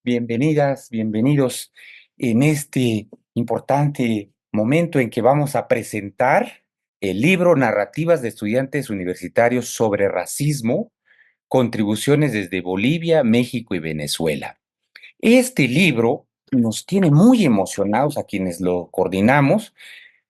bienvenidas, bienvenidos en este importante momento en que vamos a presentar el libro Narrativas de Estudiantes Universitarios sobre Racismo, contribuciones desde Bolivia, México y Venezuela. Este libro nos tiene muy emocionados a quienes lo coordinamos,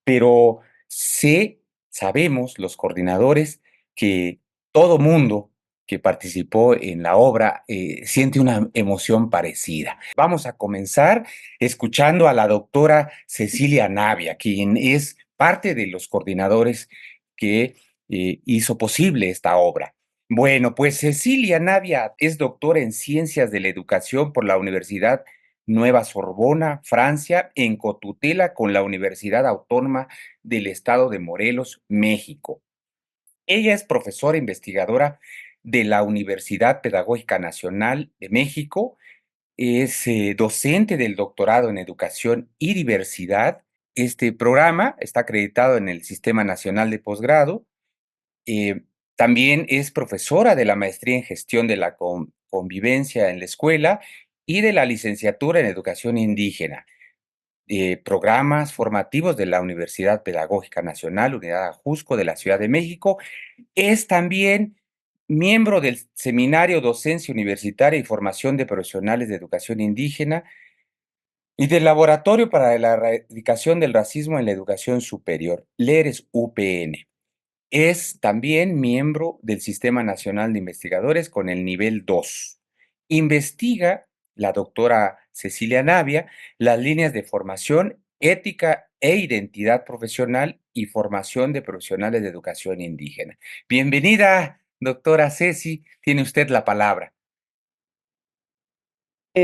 pero sabemos los coordinadores que todo mundo que participó en la obra siente una emoción parecida. Vamos a comenzar escuchando a la doctora Cecilia Navia, quien es parte de los coordinadores que hizo posible esta obra. Bueno, pues Cecilia Navia es doctora en Ciencias de la Educación por la Universidad Nueva Sorbona, Francia, en cotutela con la Universidad Autónoma del Estado de Morelos, México. Ella es profesora investigadora de la Universidad Pedagógica Nacional de México, es docente del doctorado en Educación y Diversidad. Este programa está acreditado en el Sistema Nacional de Posgrado. eh, También es profesora de la maestría en gestión de la convivencia en la escuela y de la licenciatura en educación indígena. Programas formativos de la Universidad Pedagógica Nacional, Unidad Ajusco de la Ciudad de México. Es también miembro del Seminario Docencia Universitaria y Formación de Profesionales de Educación Indígena y del Laboratorio para la Erradicación del Racismo en la Educación Superior, LERES UPN. Es también miembro del Sistema Nacional de Investigadores con el nivel 2. Investiga, la doctora Cecilia Navia, las líneas de formación, ética e identidad profesional y formación de profesionales de educación indígena. Bienvenida, doctora Ceci, tiene usted la palabra.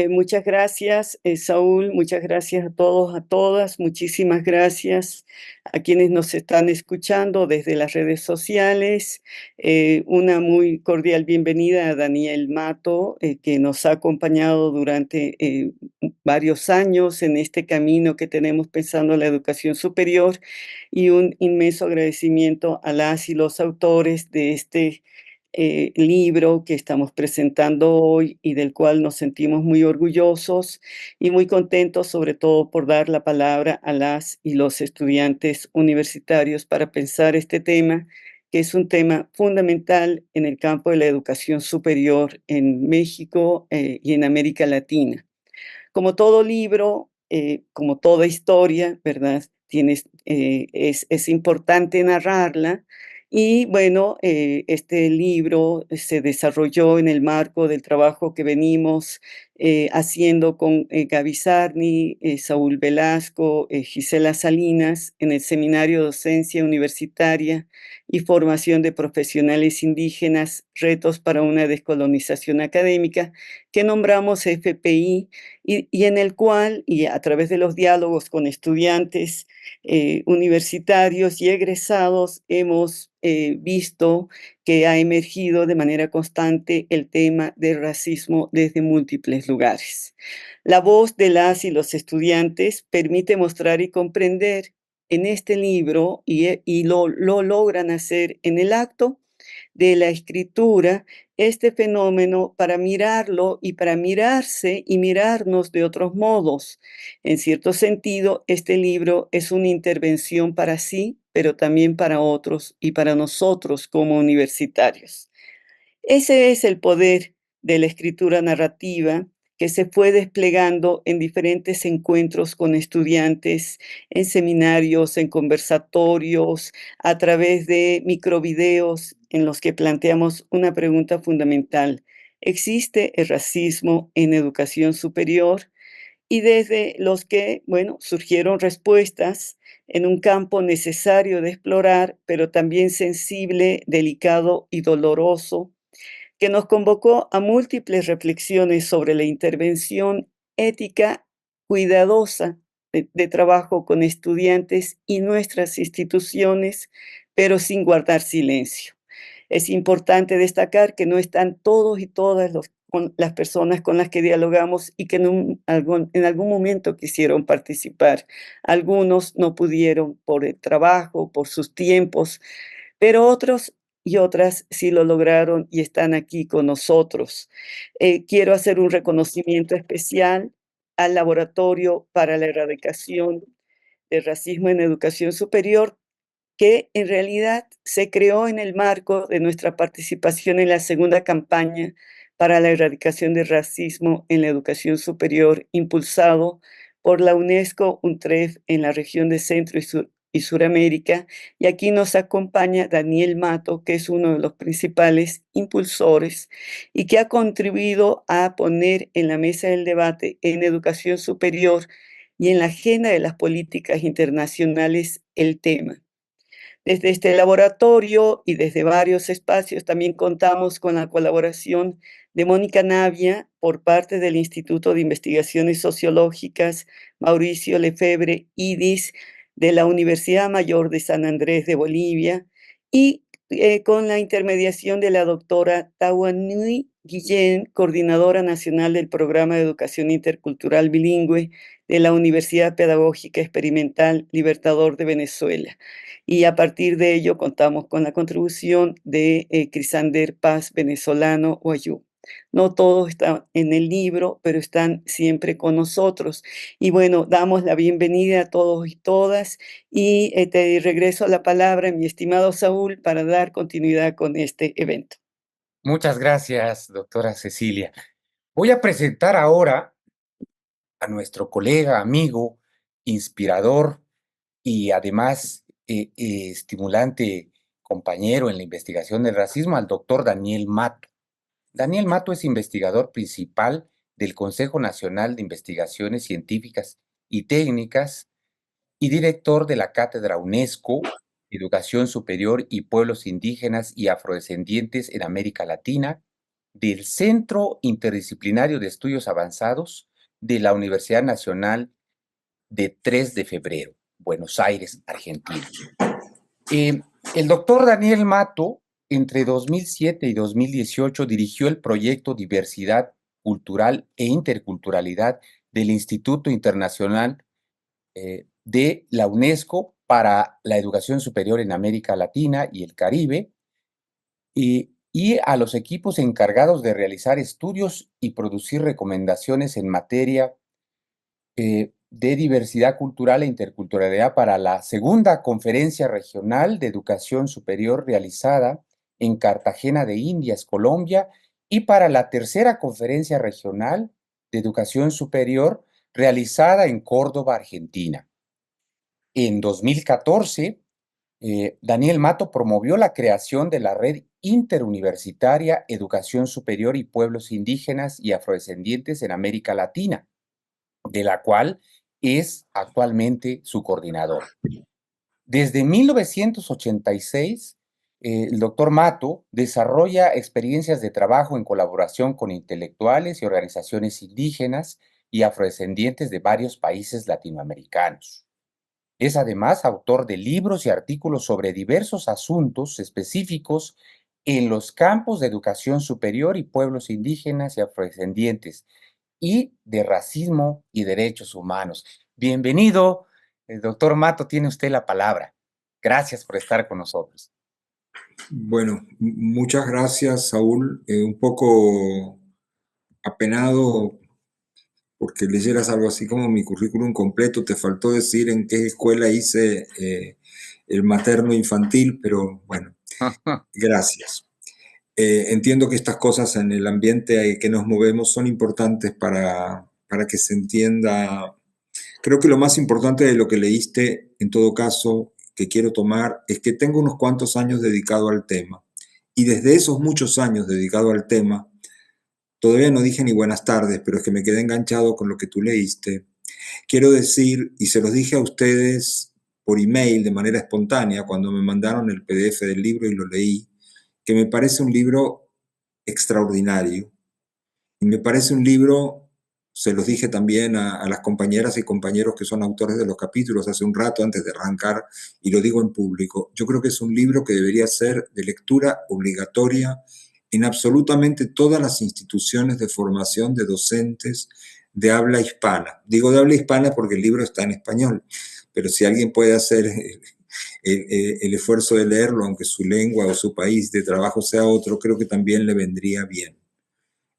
Muchas gracias, Saúl, muchas gracias a todos, a todas, muchísimas gracias a quienes nos están escuchando desde las redes sociales. Una muy cordial bienvenida a Daniel Mato, que nos ha acompañado durante varios años en este camino que tenemos pensando la educación superior, y un inmenso agradecimiento a las y los autores de este libro que estamos presentando hoy y del cual nos sentimos muy orgullosos y muy contentos, sobre todo por dar la palabra a las y los estudiantes universitarios para pensar este tema, que es un tema fundamental en el campo de la educación superior en México y en América Latina. Como todo libro, como toda historia, ¿verdad? Es importante narrarla. Y bueno, este libro se desarrolló en el marco del trabajo que venimos haciendo con Gaby Sarni, Saúl Velasco, Gisela Salinas, en el Seminario de Docencia Universitaria y Formación de Profesionales Indígenas, Retos para una Descolonización Académica, que nombramos FPI, y en el cual, y a través de los diálogos con estudiantes universitarios y egresados, hemos visto que ha emergido de manera constante el tema del racismo desde múltiples lugares. La voz de las y los estudiantes permite mostrar y comprender en este libro, y lo logran hacer en el acto de la escritura, este fenómeno, para mirarlo y para mirarse y mirarnos de otros modos. En cierto sentido, este libro es una intervención para sí, pero también para otros y para nosotros como universitarios. Ese es el poder de la escritura narrativa, que se fue desplegando en diferentes encuentros con estudiantes, en seminarios, en conversatorios, a través de microvideos en los que planteamos una pregunta fundamental: ¿existe el racismo en educación superior? Y desde los que, bueno, surgieron respuestas en un campo necesario de explorar, pero también sensible, delicado y doloroso, que nos convocó a múltiples reflexiones sobre la intervención ética cuidadosa de trabajo con estudiantes y nuestras instituciones, pero sin guardar silencio. Es importante destacar que no están todos y todas las personas con las que dialogamos y que en algún momento quisieron participar. Algunos no pudieron por el trabajo, por sus tiempos, pero otros y otras sí lo lograron y están aquí con nosotros. Quiero hacer un reconocimiento especial al Laboratorio para la Erradicación del Racismo en Educación Superior, que en realidad se creó en el marco de nuestra participación en la segunda campaña para la erradicación del racismo en la educación superior, impulsado por la UNESCO UNTREF en la región de Centro y Suramérica. Y aquí nos acompaña Daniel Mato, que es uno de los principales impulsores y que ha contribuido a poner en la mesa del debate en educación superior y en la agenda de las políticas internacionales el tema. Desde este laboratorio y desde varios espacios también contamos con la colaboración de Mónica Navia por parte del Instituto de Investigaciones Sociológicas Mauricio Lefebvre IDIS de la Universidad Mayor de San Andrés de Bolivia y con la intermediación de la doctora Tawanui Guillén, coordinadora nacional del Programa de Educación Intercultural Bilingüe de la Universidad Pedagógica Experimental Libertador de Venezuela. Y a partir de ello contamos con la contribución de Crisander Paz, venezolano, Wayú. No todos están en el libro, pero están siempre con nosotros. Y bueno, damos la bienvenida a todos y todas y te regreso la palabra, mi estimado Saúl, para dar continuidad con este evento. Muchas gracias, doctora Cecilia. Voy a presentar ahora a nuestro colega, amigo, inspirador y además estimulante compañero en la investigación del racismo, al doctor Daniel Mato. Daniel Mato es investigador principal del Consejo Nacional de Investigaciones Científicas y Técnicas y director de la Cátedra UNESCO, Educación Superior y Pueblos Indígenas y Afrodescendientes en América Latina, del Centro Interdisciplinario de Estudios Avanzados de la Universidad Nacional de 3 de Febrero, Buenos Aires, Argentina. Eh, el doctor Daniel Mato, entre 2007 y 2018, dirigió el proyecto Diversidad Cultural e Interculturalidad del Instituto Internacional de la UNESCO para la Educación Superior en América Latina y el Caribe, y a los equipos encargados de realizar estudios y producir recomendaciones en materia de diversidad cultural e interculturalidad para la segunda conferencia regional de educación superior realizada en Cartagena de Indias, Colombia, y para la tercera conferencia regional de educación superior realizada en Córdoba, Argentina. En 2014, Daniel Mato promovió la creación de la Red Interuniversitaria Educación Superior y Pueblos Indígenas y Afrodescendientes en América Latina, de la cual es actualmente su coordinador. Desde 1986, el doctor Mato desarrolla experiencias de trabajo en colaboración con intelectuales y organizaciones indígenas y afrodescendientes de varios países latinoamericanos. Es además autor de libros y artículos sobre diversos asuntos específicos en los campos de educación superior y pueblos indígenas y afrodescendientes, y de racismo y derechos humanos. Bienvenido, el doctor Mato, tiene usted la palabra. Gracias por estar con nosotros. Bueno, muchas gracias, Saúl. Un poco apenado porque leyeras algo así como mi currículum completo. Te faltó decir en qué escuela hice el materno infantil, pero bueno, gracias. Entiendo que estas cosas en el ambiente que nos movemos son importantes para que se entienda. Creo que lo más importante de lo que leíste, en todo caso, que quiero tomar, es que tengo unos cuantos años dedicado al tema. Y desde esos muchos años dedicado al tema, todavía no dije ni buenas tardes, pero es que me quedé enganchado con lo que tú leíste. Quiero decir, y se los dije a ustedes por email de manera espontánea cuando me mandaron el PDF del libro y lo leí, que me parece un libro extraordinario. Y me parece un libro, se los dije también a las compañeras y compañeros que son autores de los capítulos hace un rato antes de arrancar, y lo digo en público, yo creo que es un libro que debería ser de lectura obligatoria en absolutamente todas las instituciones de formación de docentes de habla hispana. Digo de habla hispana porque el libro está en español, pero si alguien puede hacer el esfuerzo de leerlo, aunque su lengua o su país de trabajo sea otro, creo que también le vendría bien.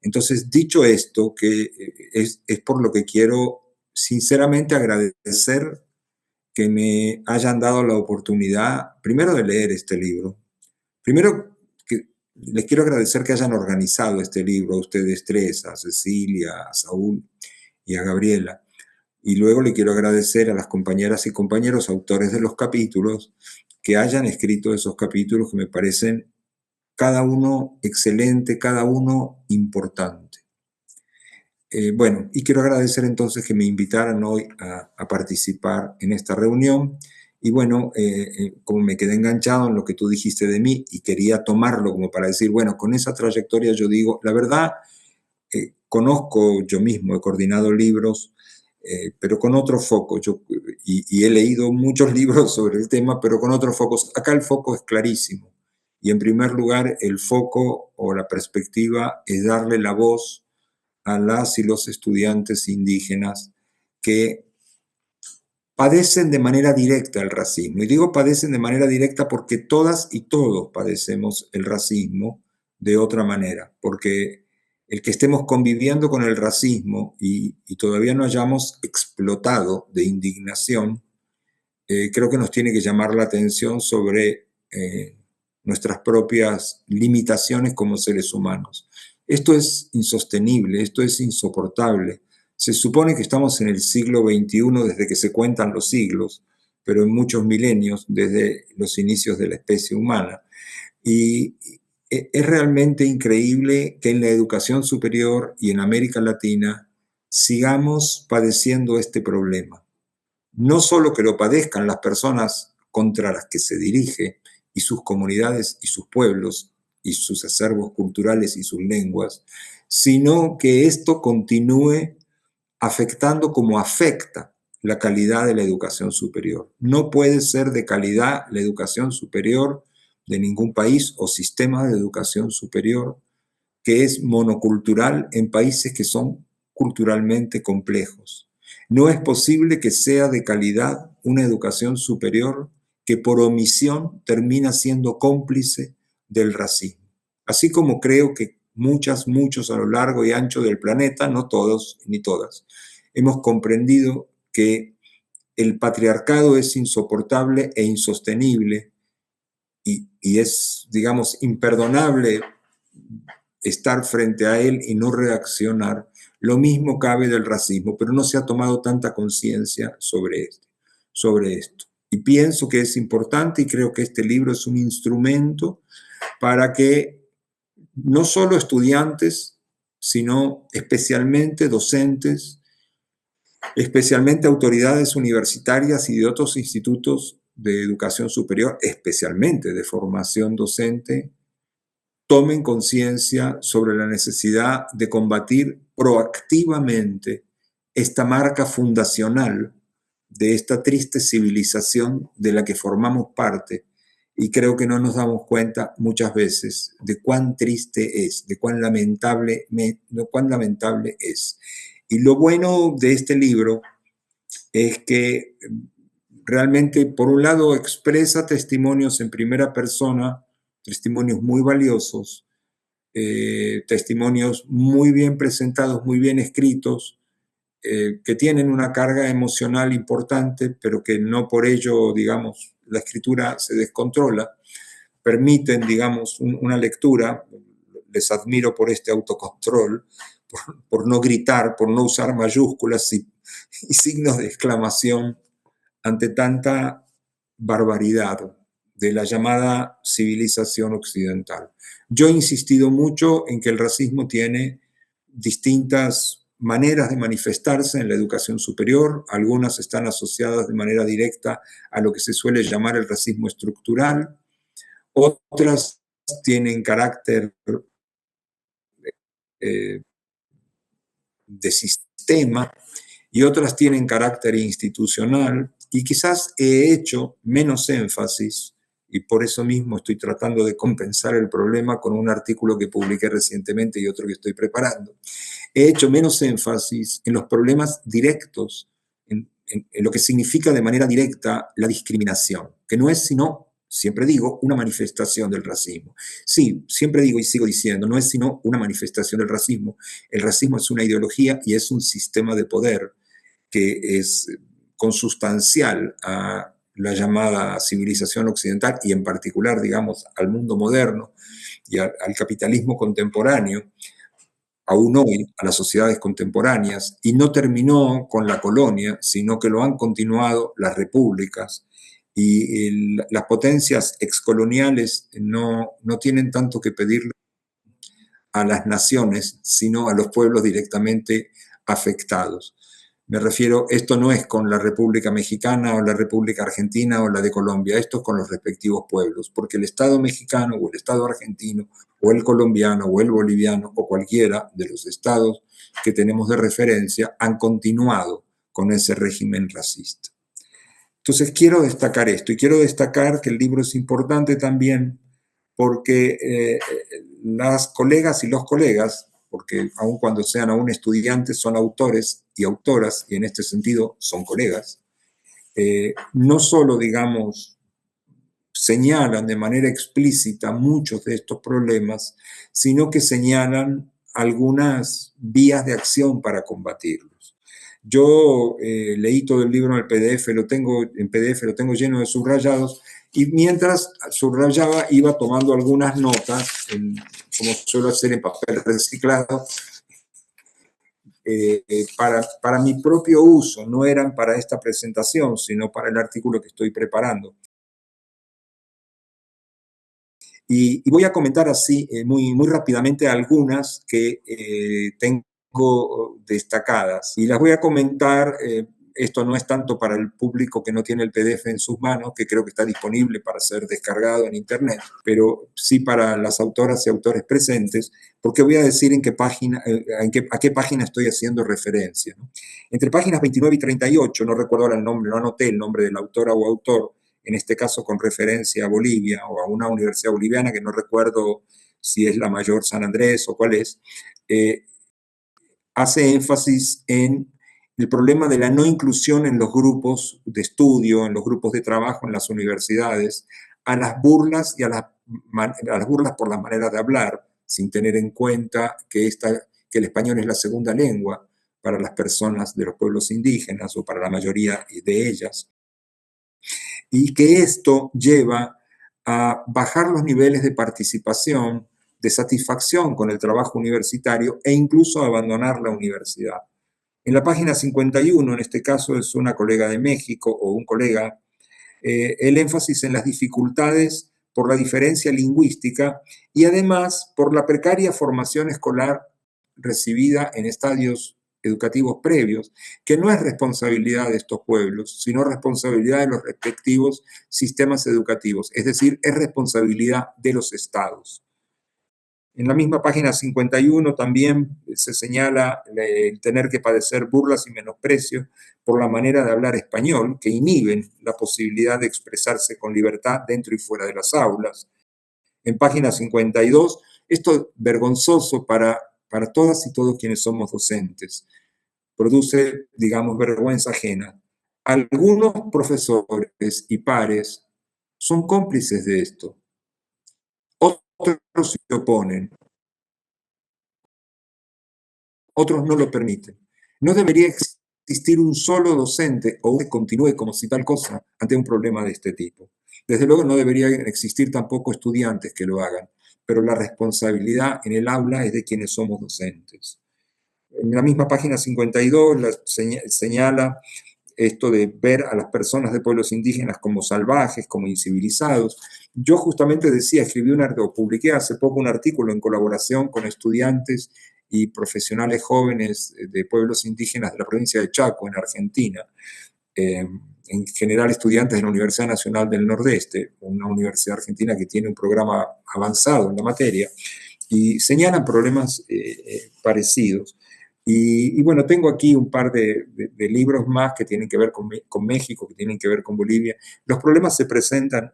Entonces, dicho esto, que es por lo que quiero sinceramente agradecer que me hayan dado la oportunidad, primero de leer este libro, primero que les quiero agradecer que hayan organizado este libro, a ustedes tres, a Cecilia, a Saúl y a Gabriela, y luego le quiero agradecer a las compañeras y compañeros autores de los capítulos que hayan escrito esos capítulos que me parecen cada uno excelente, cada uno importante. Bueno, y quiero agradecer entonces que me invitaran hoy a participar en esta reunión. Y bueno, como me quedé enganchado en lo que tú dijiste de mí y quería tomarlo como para decir, bueno, con esa trayectoria yo digo, la verdad, conozco yo mismo, he coordinado libros, pero con otro foco. Y he leído muchos libros sobre el tema, pero con otros focos. Acá el foco es clarísimo. Y en primer lugar, el foco o la perspectiva es darle la voz a las y los estudiantes indígenas que padecen de manera directa el racismo. Y digo padecen de manera directa porque todas y todos padecemos el racismo de otra manera, porque el que estemos conviviendo con el racismo y todavía no hayamos explotado de indignación, creo que nos tiene que llamar la atención sobre nuestras propias limitaciones como seres humanos. Esto es insostenible, esto es insoportable. Se supone que estamos en el siglo XXI desde que se cuentan los siglos, pero en muchos milenios desde los inicios de la especie humana. Y es realmente increíble que en la educación superior y en América Latina sigamos padeciendo este problema. No solo que lo padezcan las personas contra las que se dirige y sus comunidades y sus pueblos y sus acervos culturales y sus lenguas, sino que esto continúe afectando como afecta la calidad de la educación superior. No puede ser de calidad la educación superior de ningún país o sistema de educación superior que es monocultural en países que son culturalmente complejos. No es posible que sea de calidad una educación superior que por omisión termina siendo cómplice del racismo. Así como creo que muchos a lo largo y ancho del planeta, no todos ni todas, hemos comprendido que el patriarcado es insoportable e insostenible y es, digamos, imperdonable estar frente a él y no reaccionar. Lo mismo cabe del racismo, pero no se ha tomado tanta conciencia sobre esto. Y pienso que es importante y creo que este libro es un instrumento para que no solo estudiantes, sino especialmente docentes, especialmente autoridades universitarias y de otros institutos de educación superior, especialmente de formación docente, tomen conciencia sobre la necesidad de combatir proactivamente esta marca fundacional de esta triste civilización de la que formamos parte y creo que no nos damos cuenta muchas veces de cuán triste es, de cuán lamentable es. Y lo bueno de este libro es que realmente, por un lado, expresa testimonios en primera persona, testimonios muy valiosos, testimonios muy bien presentados, muy bien escritos, que tienen una carga emocional importante, pero que no por ello, digamos, la escritura se descontrola, permiten, digamos, una lectura. Les admiro por este autocontrol, por no gritar, por no usar mayúsculas y signos de exclamación ante tanta barbaridad de la llamada civilización occidental. Yo he insistido mucho en que el racismo tiene distintas maneras de manifestarse en la educación superior, algunas están asociadas de manera directa a lo que se suele llamar el racismo estructural, otras tienen carácter eh, de sistema y otras tienen carácter institucional y quizás he hecho menos énfasis y por eso mismo estoy tratando de compensar el problema con un artículo que publiqué recientemente y otro que estoy preparando. He hecho menos énfasis en los problemas directos, en en lo que significa de manera directa la discriminación, que no es sino, siempre digo, una manifestación del racismo. Sí, siempre digo y sigo diciendo, no es sino una manifestación del racismo. El racismo es una ideología y es un sistema de poder que es consustancial a la llamada civilización occidental y en particular, digamos, al mundo moderno y al capitalismo contemporáneo, aún hoy a las sociedades contemporáneas, y no terminó con la colonia, sino que lo han continuado las repúblicas, y las potencias excoloniales no tienen tanto que pedirle a las naciones, sino a los pueblos directamente afectados. Me refiero, esto no es con la República Mexicana o la República Argentina o la de Colombia, esto es con los respectivos pueblos, porque el Estado mexicano o el Estado argentino o el colombiano o el boliviano o cualquiera de los estados que tenemos de referencia han continuado con ese régimen racista. Entonces quiero destacar esto y quiero destacar que el libro es importante también porque las colegas y los colegas, porque aun cuando sean aún estudiantes, son autores y autoras, y en este sentido son colegas, no solo, digamos, señalan de manera explícita muchos de estos problemas, sino que señalan algunas vías de acción para combatirlos. Yo leí todo el libro en el PDF, lo tengo lleno de subrayados, y mientras subrayaba iba tomando algunas notas, como suelo hacer en papel reciclado, para mi propio uso, no eran para esta presentación, sino para el artículo que estoy preparando. Y voy a comentar así muy rápidamente algunas que tengo destacadas. Y las voy a comentar, esto no es tanto para el público que no tiene el PDF en sus manos, que creo que está disponible para ser descargado en Internet, pero sí para las autoras y autores presentes, porque voy a decir en qué página, a qué página estoy haciendo referencia, ¿no? Entre páginas 29 y 38, no recuerdo ahora el nombre, no anoté el nombre de la autora o autor, en este caso con referencia a Bolivia o a una universidad boliviana, que no recuerdo si es la Mayor San Andrés o cuál es, hace énfasis en el problema de la no inclusión en los grupos de estudio, en los grupos de trabajo en las universidades, a las burlas y a las burlas por las maneras de hablar, sin tener en cuenta que el español es la segunda lengua para las personas de los pueblos indígenas o para la mayoría de ellas, y que esto lleva a bajar los niveles de participación, de satisfacción con el trabajo universitario e incluso a abandonar la universidad. En la página 51, en este caso es una colega de México o un colega, el énfasis en las dificultades por la diferencia lingüística y además por la precaria formación escolar recibida en estadios educativos previos, que no es responsabilidad de estos pueblos, sino responsabilidad de los respectivos sistemas educativos, es decir, es responsabilidad de los estados. En la misma página 51 también se señala el tener que padecer burlas y menosprecios por la manera de hablar español, que inhiben la posibilidad de expresarse con libertad dentro y fuera de las aulas. En página 52, esto vergonzoso para todas y todos quienes somos docentes. Produce, digamos, vergüenza ajena. Algunos profesores y pares son cómplices de esto. Otros se oponen. Otros no lo permiten. No debería existir un solo docente o que continúe como si tal cosa ante un problema de este tipo. Desde luego no deberían existir tampoco estudiantes que lo hagan, pero la responsabilidad en el aula es de quienes somos docentes. En la misma página 52 señala esto de ver a las personas de pueblos indígenas como salvajes, como incivilizados. Yo justamente publiqué hace poco un artículo en colaboración con estudiantes y profesionales jóvenes de pueblos indígenas de la provincia de Chaco, en Argentina, en general estudiantes de la Universidad Nacional del Nordeste, una universidad argentina que tiene un programa avanzado en la materia, y señalan problemas parecidos. Y bueno, tengo aquí un par de libros más que tienen que ver con México, que tienen que ver con Bolivia. Los problemas se presentan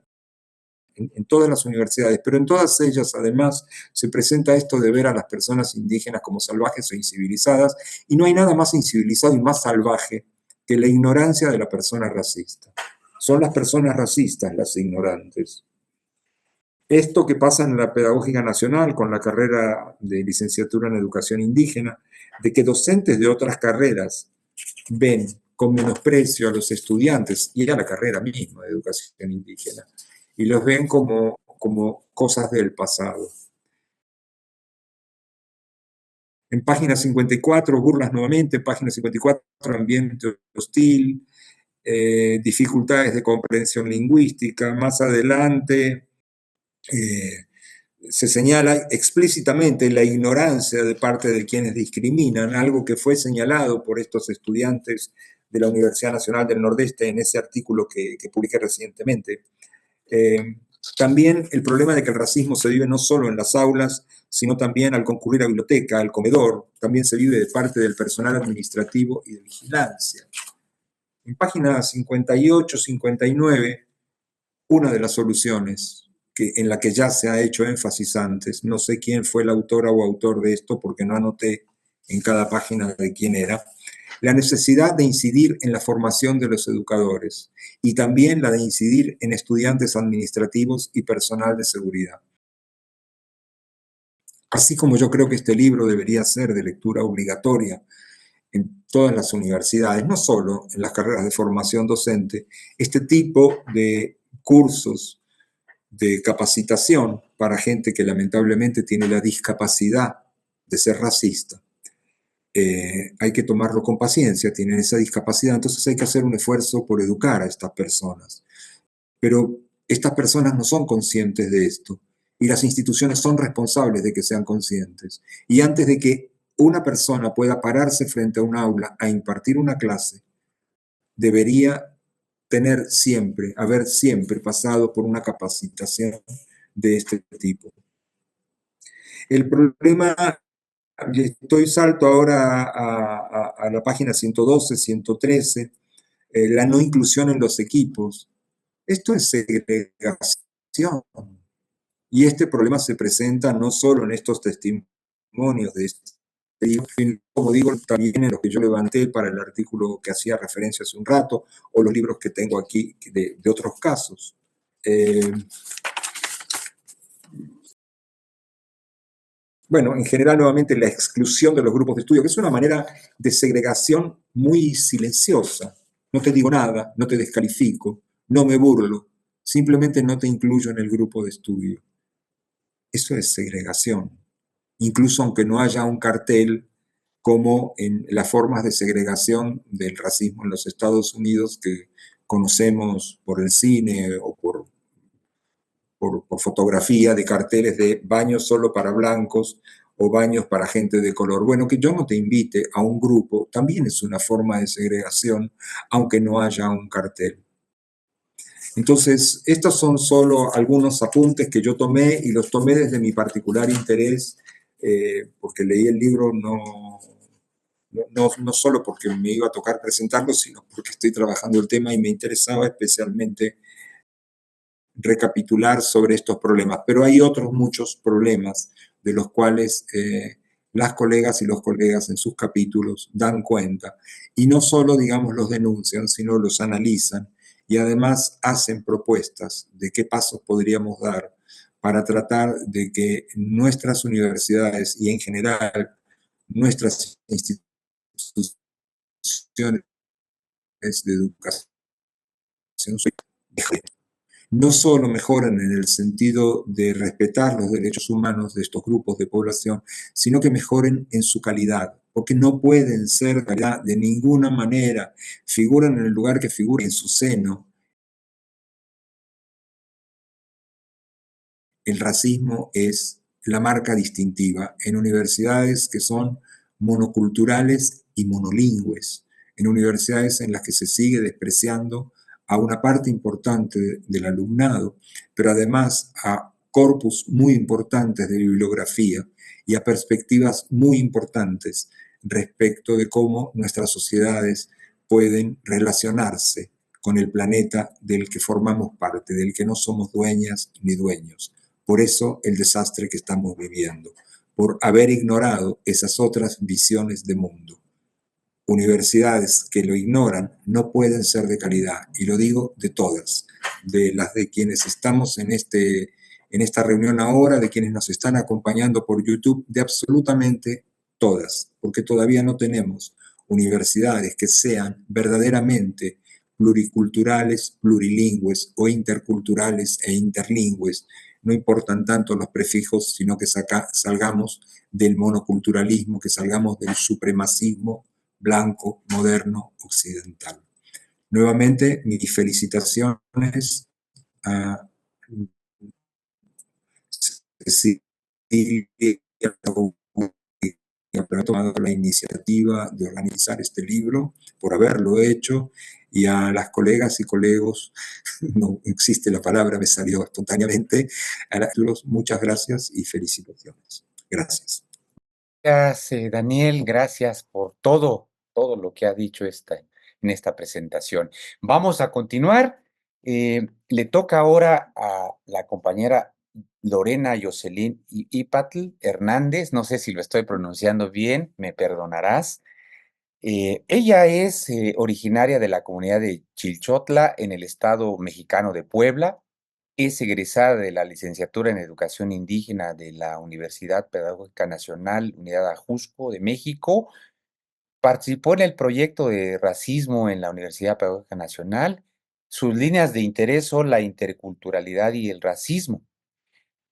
en todas las universidades, pero en todas ellas además se presenta esto de ver a las personas indígenas como salvajes o incivilizadas, y no hay nada más incivilizado y más salvaje que la ignorancia de la persona racista. Son las personas racistas las ignorantes. Esto que pasa en la Pedagógica Nacional con la carrera de licenciatura en Educación Indígena, de que docentes de otras carreras ven con menosprecio a los estudiantes y a la carrera misma de Educación Indígena, y los ven como cosas del pasado. En página 54, burlas nuevamente, página 54, ambiente hostil, dificultades de comprensión lingüística. Más adelante se señala explícitamente la ignorancia de parte de quienes discriminan, algo que fue señalado por estos estudiantes de la Universidad Nacional del Nordeste en ese artículo que publiqué recientemente. También el problema de que el racismo se vive no solo en las aulas, sino también al concurrir a biblioteca, al comedor, también se vive de parte del personal administrativo y de vigilancia. En página 58, 59, una de las soluciones en la que ya se ha hecho énfasis antes, no sé quién fue la autora o autor de esto porque no anoté en cada página de quién era, la necesidad de incidir en la formación de los educadores y también la de incidir en estudiantes administrativos y personal de seguridad. Así como yo creo que este libro debería ser de lectura obligatoria en todas las universidades, no solo en las carreras de formación docente, este tipo de cursos de capacitación para gente que lamentablemente tiene la discapacidad de ser racista. Hay que tomarlo con paciencia, tienen esa discapacidad, entonces hay que hacer un esfuerzo por educar a estas personas. Pero estas personas no son conscientes de esto y las instituciones son responsables de que sean conscientes. Y antes de que una persona pueda pararse frente a un aula a impartir una clase, debería haber siempre pasado por una capacitación de este tipo. El problema, salto ahora a la página 112, 113, la no inclusión en los equipos. Esto es segregación. Y este problema se presenta no solo en estos testimonios de este libro, como digo, también en los que yo levanté para el artículo que hacía referencia hace un rato, o los libros que tengo aquí de otros casos. Bueno, en general, nuevamente, la exclusión de los grupos de estudio, que es una manera de segregación muy silenciosa. No te digo nada, no te descalifico, no me burlo, simplemente no te incluyo en el grupo de estudio. Eso es segregación, incluso aunque no haya un cartel como en las formas de segregación del racismo en los Estados Unidos que conocemos por el cine o por fotografía de carteles de baños solo para blancos o baños para gente de color. Bueno, que yo no te invite a un grupo también es una forma de segregación, aunque no haya un cartel. Entonces, estos son solo algunos apuntes que yo tomé y los tomé desde mi particular interés, porque leí el libro no solo porque me iba a tocar presentarlo, sino porque estoy trabajando el tema y me interesaba especialmente recapitular sobre estos problemas. Pero hay otros muchos problemas de los cuales las colegas y los colegas en sus capítulos dan cuenta. Y no solo, digamos, los denuncian, sino los analizan y además hacen propuestas de qué pasos podríamos dar para tratar de que nuestras universidades y en general nuestras instituciones de educación no solo mejoran en el sentido de respetar los derechos humanos de estos grupos de población, sino que mejoren en su calidad, porque no pueden ser calidad de ninguna manera, figuran en el lugar que figuran en su seno. El racismo es la marca distintiva en universidades que son monoculturales y monolingües, en universidades en las que se sigue despreciando a una parte importante del alumnado, pero además a corpus muy importantes de bibliografía y a perspectivas muy importantes respecto de cómo nuestras sociedades pueden relacionarse con el planeta del que formamos parte, del que no somos dueñas ni dueños. Por eso el desastre que estamos viviendo, por haber ignorado esas otras visiones de mundo. universidades que lo ignoran no pueden ser de calidad, y lo digo de todas, de las de quienes estamos en esta reunión ahora, de quienes nos están acompañando por YouTube, de absolutamente todas, porque todavía no tenemos universidades que sean verdaderamente pluriculturales, plurilingües o interculturales e interlingües. No importan tanto los prefijos, sino que salgamos del monoculturalismo, que salgamos del supremacismo blanco, moderno, occidental. Nuevamente, mis felicitaciones a Cecilia por haber tomado la iniciativa de organizar este libro, por haberlo hecho, y a las colegas y colegos, no existe la palabra, me salió espontáneamente, muchas gracias y felicitaciones. Gracias. Gracias, Daniel, gracias por todo lo que ha dicho en esta presentación. Vamos a continuar. Le toca ahora a la compañera Lorena Jocelyn Ipatl Hernández, no sé si lo estoy pronunciando bien, me perdonarás. Ella es originaria de la comunidad de Chilchotla, en el estado mexicano de Puebla. Es egresada de la licenciatura en Educación Indígena de la Universidad Pedagógica Nacional, Unidad Ajusco de México. Participó en el proyecto de racismo en la Universidad Pedagógica Nacional. Sus líneas de interés son la interculturalidad y el racismo.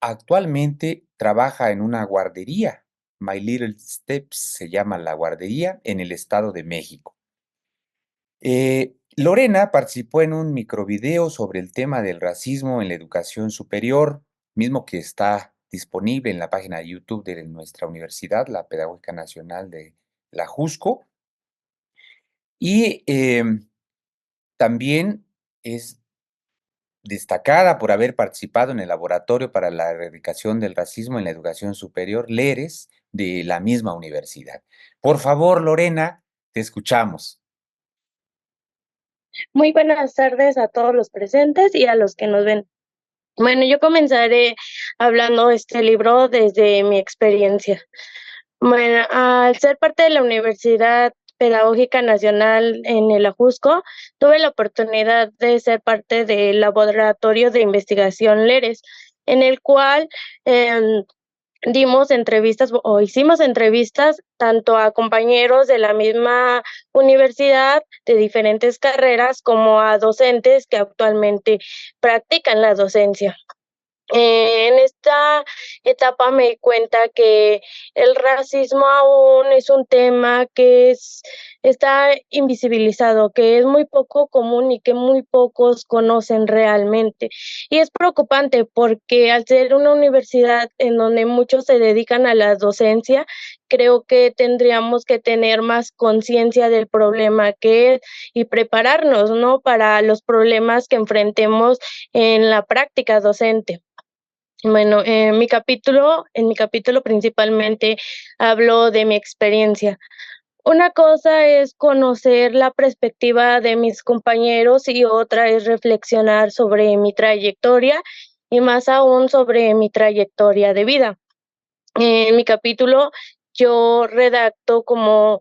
Actualmente trabaja en una guardería. My Little Steps se llama la guardería, en el Estado de México. Lorena participó en un microvideo sobre el tema del racismo en la educación superior, mismo que está disponible en la página de YouTube de nuestra universidad, la Pedagógica Nacional de la Jusco. Y también es destacada por haber participado en el Laboratorio para la Erradicación del Racismo en la Educación Superior, LERES, de la misma universidad. Por favor, Lorena, te escuchamos. Muy buenas tardes a todos los presentes y a los que nos ven. Bueno, yo comenzaré hablando este libro desde mi experiencia. Bueno, al ser parte de la Universidad Pedagógica Nacional en el Ajusco, tuve la oportunidad de ser parte del laboratorio de investigación LERES, en el cual dimos entrevistas o hicimos entrevistas tanto a compañeros de la misma universidad de diferentes carreras como a docentes que actualmente practican la docencia. En esta etapa me di cuenta que el racismo aún es un tema que está invisibilizado, que es muy poco común y que muy pocos conocen realmente. Y es preocupante porque al ser una universidad en donde muchos se dedican a la docencia, creo que tendríamos que tener más conciencia del problema que es y prepararnos, ¿no?, para los problemas que enfrentemos en la práctica docente. Bueno, en mi capítulo principalmente hablo de mi experiencia. Una cosa es conocer la perspectiva de mis compañeros y otra es reflexionar sobre mi trayectoria y más aún sobre mi trayectoria de vida. En mi capítulo yo redacto como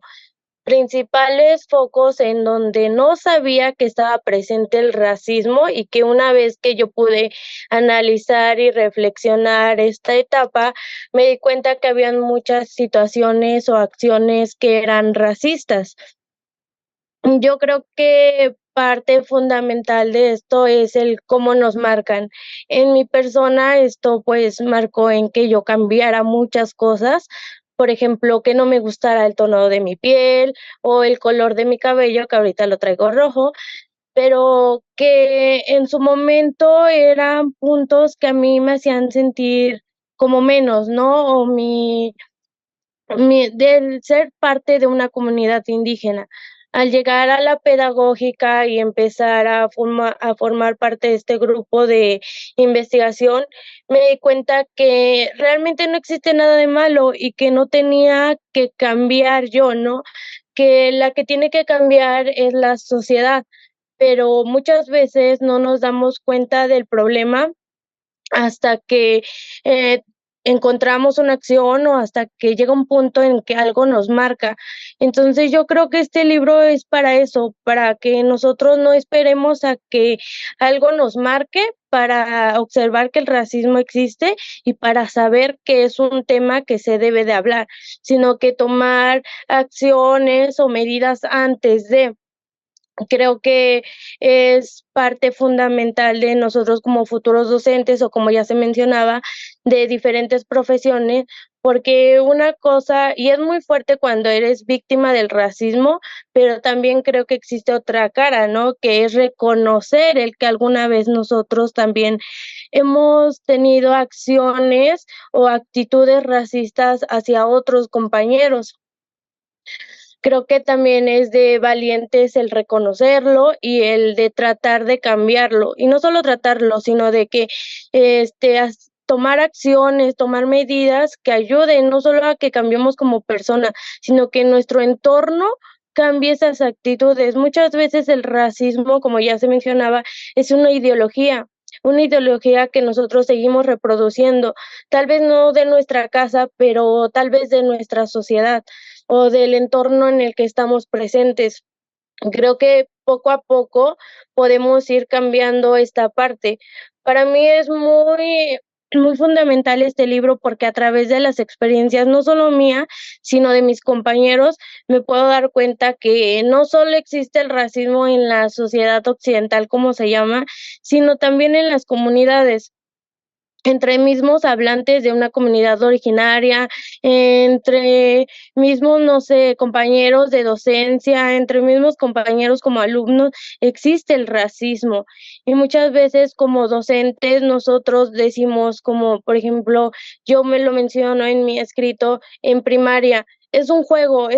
principales focos en donde no sabía que estaba presente el racismo y que una vez que yo pude analizar y reflexionar esta etapa, me di cuenta que habían muchas situaciones o acciones que eran racistas. Yo creo que parte fundamental de esto es el cómo nos marcan. En mi persona, esto pues marcó en que yo cambiara muchas cosas, por ejemplo, que no me gustara el tono de mi piel o el color de mi cabello, que ahorita lo traigo rojo, pero que en su momento eran puntos que a mí me hacían sentir como menos, ¿no? O del ser parte de una comunidad indígena. Al llegar a la pedagógica y empezar a formar parte de este grupo de investigación, me di cuenta que realmente no existe nada de malo y que no tenía que cambiar yo, ¿no? Que la que tiene que cambiar es la sociedad, pero muchas veces no nos damos cuenta del problema hasta que encontramos una acción o hasta que llega un punto en que algo nos marca. Entonces, yo creo que este libro es para eso, para que nosotros no esperemos a que algo nos marque para observar que el racismo existe y para saber que es un tema que se debe de hablar, sino que tomar acciones o medidas antes de. Creo que es parte fundamental de nosotros como futuros docentes o como ya se mencionaba, de diferentes profesiones, porque una cosa, y es muy fuerte cuando eres víctima del racismo, pero también creo que existe otra cara, ¿no? Que es reconocer el que alguna vez nosotros también hemos tenido acciones o actitudes racistas hacia otros compañeros. Creo que también es de valientes el reconocerlo y el de tratar de cambiarlo, y no solo tratarlo, sino de que, tomar acciones, tomar medidas que ayuden, no solo a que cambiemos como persona, sino que nuestro entorno cambie esas actitudes. Muchas veces el racismo, como ya se mencionaba, es una ideología que nosotros seguimos reproduciendo, tal vez no de nuestra casa, pero tal vez de nuestra sociedad o del entorno en el que estamos presentes. Creo que poco a poco podemos ir cambiando esta parte. Para mí es muy fundamental este libro porque a través de las experiencias, no solo mía, sino de mis compañeros, me puedo dar cuenta que no solo existe el racismo en la sociedad occidental, como se llama, sino también en las comunidades entre mismos hablantes de una comunidad originaria, entre mismos, no sé, compañeros de docencia, entre mismos compañeros como alumnos, existe el racismo. Y muchas veces como docentes nosotros decimos como, por ejemplo, yo me lo menciono en mi escrito en primaria, es un juego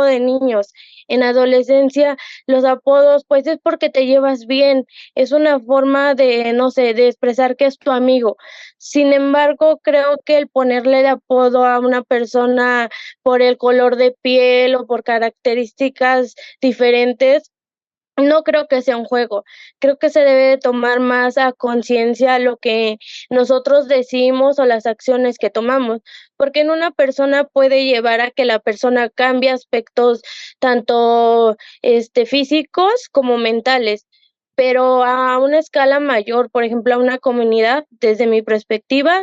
de niños. En adolescencia, los apodos, pues es porque te llevas bien, es una forma de, no sé, de expresar que es tu amigo. Sin embargo, creo que el ponerle de apodo a una persona por el color de piel o por características diferentes, no creo que sea un juego. Creo que se debe de tomar más a conciencia lo que nosotros decimos o las acciones que tomamos, porque en una persona puede llevar a que la persona cambie aspectos tanto, físicos como mentales, pero a una escala mayor, por ejemplo, a una comunidad, desde mi perspectiva,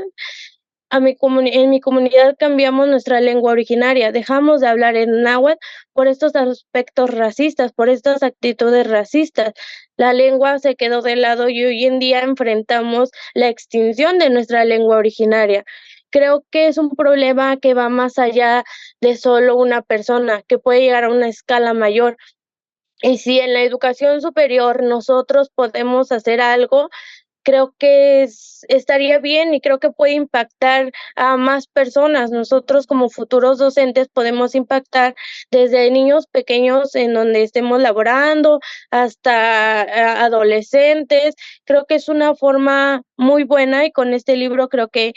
en mi comunidad cambiamos nuestra lengua originaria, dejamos de hablar en náhuatl por estos aspectos racistas, por estas actitudes racistas. La lengua se quedó de lado y hoy en día enfrentamos la extinción de nuestra lengua originaria. Creo que es un problema que va más allá de solo una persona, que puede llegar a una escala mayor. Y si en la educación superior nosotros podemos hacer algo, creo que estaría bien y creo que puede impactar a más personas. Nosotros como futuros docentes podemos impactar desde niños pequeños en donde estemos laborando hasta adolescentes. Creo que es una forma muy buena y con este libro creo que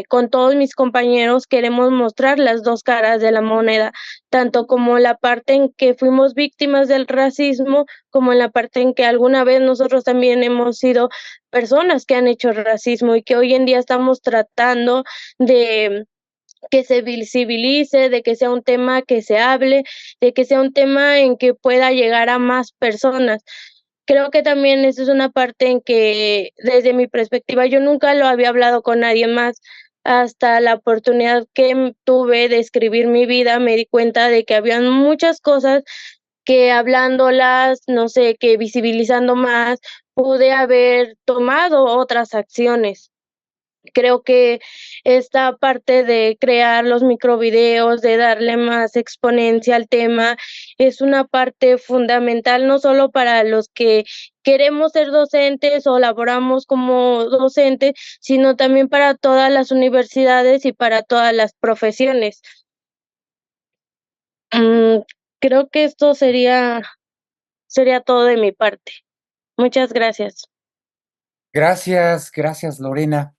con todos mis compañeros queremos mostrar las dos caras de la moneda, tanto como la parte en que fuimos víctimas del racismo, como en la parte en que alguna vez nosotros también hemos sido personas que han hecho racismo y que hoy en día estamos tratando de que se visibilice, de que sea un tema que se hable, de que sea un tema en que pueda llegar a más personas. Creo que también esa es una parte en que, desde mi perspectiva, yo nunca lo había hablado con nadie más. Hasta la oportunidad que tuve de escribir mi vida, me di cuenta de que habían muchas cosas que hablándolas, no sé, que visibilizando más, pude haber tomado otras acciones. Creo que esta parte de crear los microvideos, de darle más exponencia al tema, es una parte fundamental, no solo para los que queremos ser docentes o laboramos como docentes, sino también para todas las universidades y para todas las profesiones. Mm, creo que esto sería todo de mi parte. Muchas gracias. Gracias, Lorena.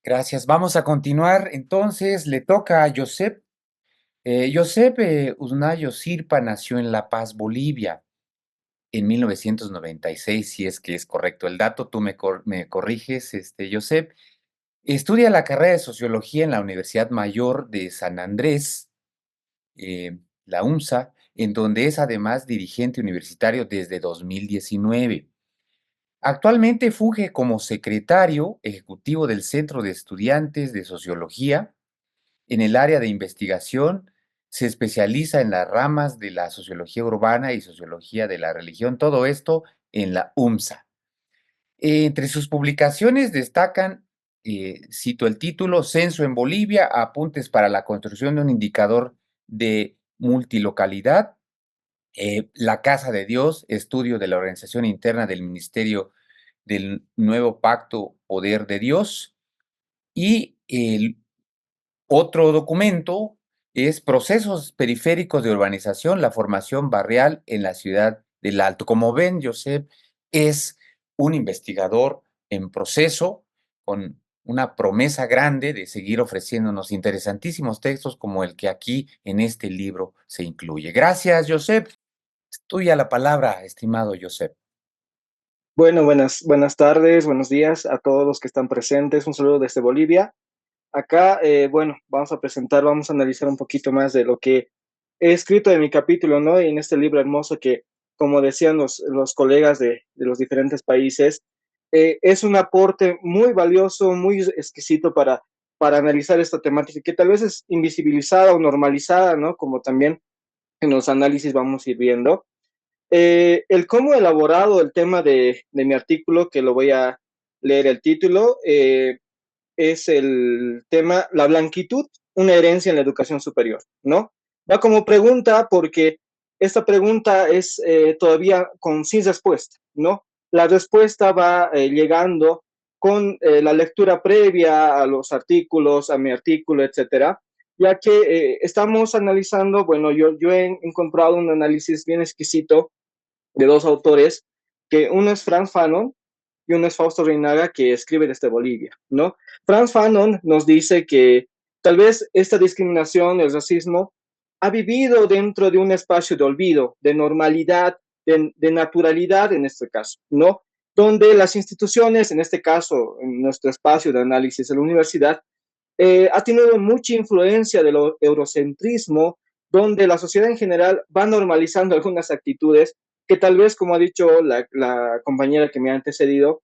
Gracias. Vamos a continuar. Entonces, le toca a Josep. Josep Usnayo Sirpa nació en La Paz, Bolivia, en 1996, si es que es correcto el dato. Tú me corriges, Josep. Estudia la carrera de Sociología en la Universidad Mayor de San Andrés, la UMSA, en donde es además dirigente universitario desde 2019. Actualmente funge como secretario ejecutivo del Centro de Estudiantes de Sociología. En el área de investigación se especializa en las ramas de la sociología urbana y sociología de la religión, todo esto en la UMSA. Entre sus publicaciones destacan, cito el título, Censo en Bolivia, apuntes para la construcción de un indicador de multilocalidad, La Casa de Dios, estudio de la organización interna del Ministerio del Nuevo Pacto Poder de Dios, y el otro documento es Procesos Periféricos de Urbanización, la formación barrial en la ciudad del Alto. Como ven, Josep es un investigador en proceso con una promesa grande de seguir ofreciéndonos interesantísimos textos como el que aquí en este libro se incluye. Gracias, Josep. Es tuya la palabra, estimado Josep. Bueno, buenas tardes, buenos días a todos los que están presentes. Un saludo desde Bolivia. Acá, bueno, vamos a analizar un poquito más de lo que he escrito en mi capítulo, ¿no? En este libro hermoso que, como decían los colegas de los diferentes países, es un aporte muy valioso, muy exquisito para analizar esta temática que tal vez es invisibilizada o normalizada, ¿no? Como también en los análisis vamos a ir viendo. El cómo he elaborado el tema de mi artículo, que lo voy a leer el título, es el tema La blanquitud, una herencia en la educación superior, ¿no? Va como pregunta porque esta pregunta es todavía sin respuesta, ¿no? La respuesta va llegando con la lectura previa a los artículos, a mi artículo, etcétera, ya que estamos analizando, bueno, yo he encontrado un análisis bien exquisito de dos autores, que uno es Frantz Fanon y uno es Fausto Reinaga, que escribe desde Bolivia, ¿no? Frantz Fanon nos dice que tal vez esta discriminación, el racismo, ha vivido dentro de un espacio de olvido, de normalidad, de naturalidad en este caso, ¿no? Donde las instituciones, en este caso, en nuestro espacio de análisis de la universidad, ha tenido mucha influencia del eurocentrismo, donde la sociedad en general va normalizando algunas actitudes que tal vez, como ha dicho la compañera que me ha antecedido,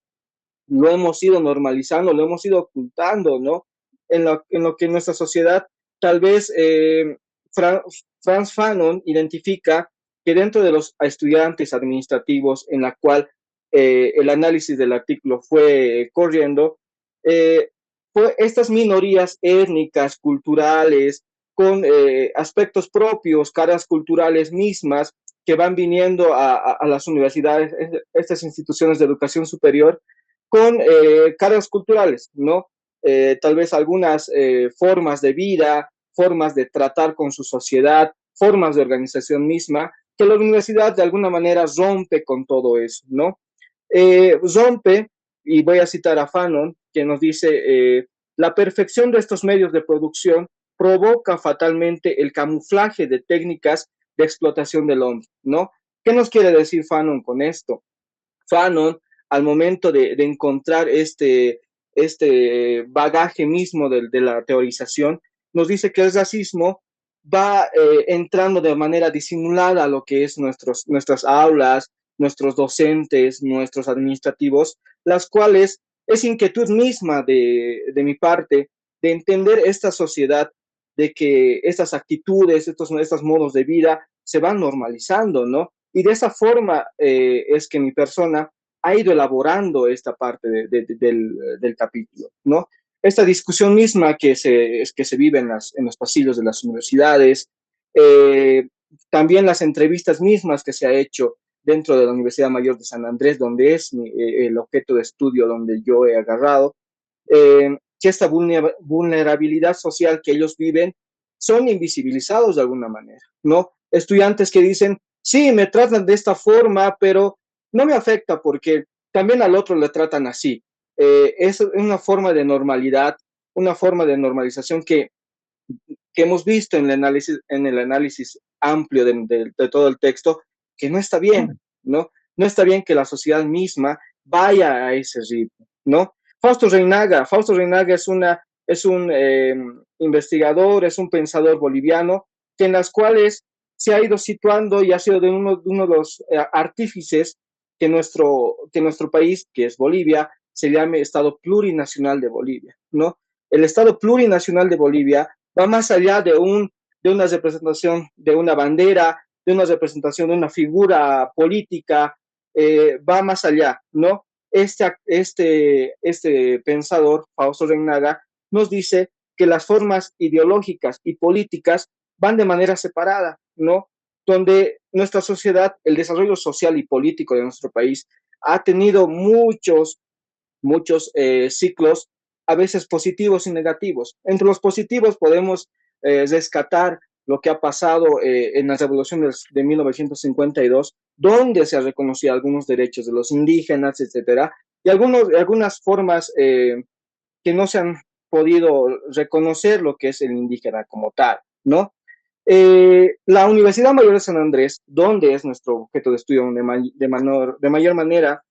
lo hemos ido normalizando, lo hemos ido ocultando, ¿no? En lo que nuestra sociedad, tal vez Frantz Fanon identifica que dentro de los estudiantes administrativos en la cual el análisis del artículo fue corriendo, eh, fue estas minorías étnicas, culturales, con aspectos propios, caras culturales mismas, que van viniendo a las universidades, estas instituciones de educación superior, con cargas culturales, ¿no? Tal vez algunas formas de vida, formas de tratar con su sociedad, formas de organización misma, que la universidad de alguna manera rompe con todo eso, ¿no? Rompe, y voy a citar a Fanon, que nos dice, la perfección de estos medios de producción provoca fatalmente el camuflaje de técnicas de explotación del hombre, ¿no? ¿Qué nos quiere decir Fanon con esto? Fanon, al momento de encontrar este bagaje mismo de la teorización, nos dice que el racismo va entrando de manera disimulada a lo que es nuestras aulas, nuestros docentes, nuestros administrativos, las cuales es inquietud misma de mi parte de entender esta sociedad, de que estas actitudes, estos modos de vida se van normalizando, ¿no? Y de esa forma es que mi persona ha ido elaborando esta parte del capítulo, ¿no? Esta discusión misma que se vive en los pasillos de las universidades, también las entrevistas mismas que se ha hecho dentro de la Universidad Mayor de San Andrés, donde es el objeto de estudio donde yo he agarrado, que esta vulnerabilidad social que ellos viven son invisibilizados de alguna manera, ¿no? Estudiantes que dicen, sí, me tratan de esta forma, pero no me afecta porque también al otro le tratan así. Es una forma de normalidad, una forma de normalización que hemos visto en el análisis amplio de todo el texto, que no está bien, ¿no? No está bien que la sociedad misma vaya a ese ritmo, ¿no? Fausto Reinaga es un investigador, es un pensador boliviano, que en las cuales se ha ido situando y ha sido de uno de los artífices que nuestro país, que es Bolivia, se llame Estado Plurinacional de Bolivia, ¿no? El Estado Plurinacional de Bolivia va más allá de una representación de una bandera, de una representación de una figura política, va más allá, ¿no? Este pensador, Fausto Reinaga, nos dice que las formas ideológicas y políticas van de manera separada, ¿no? Donde nuestra sociedad, el desarrollo social y político de nuestro país ha tenido muchos ciclos, a veces positivos y negativos. Entre los positivos podemos rescatar lo que ha pasado en la revolución de 1952, donde se ha reconocido algunos derechos de los indígenas, etcétera, y algunas formas que no se han podido reconocer lo que es el indígena como tal, ¿no? La Universidad Mayor de San Andrés, donde es nuestro objeto de estudio de mayor manera,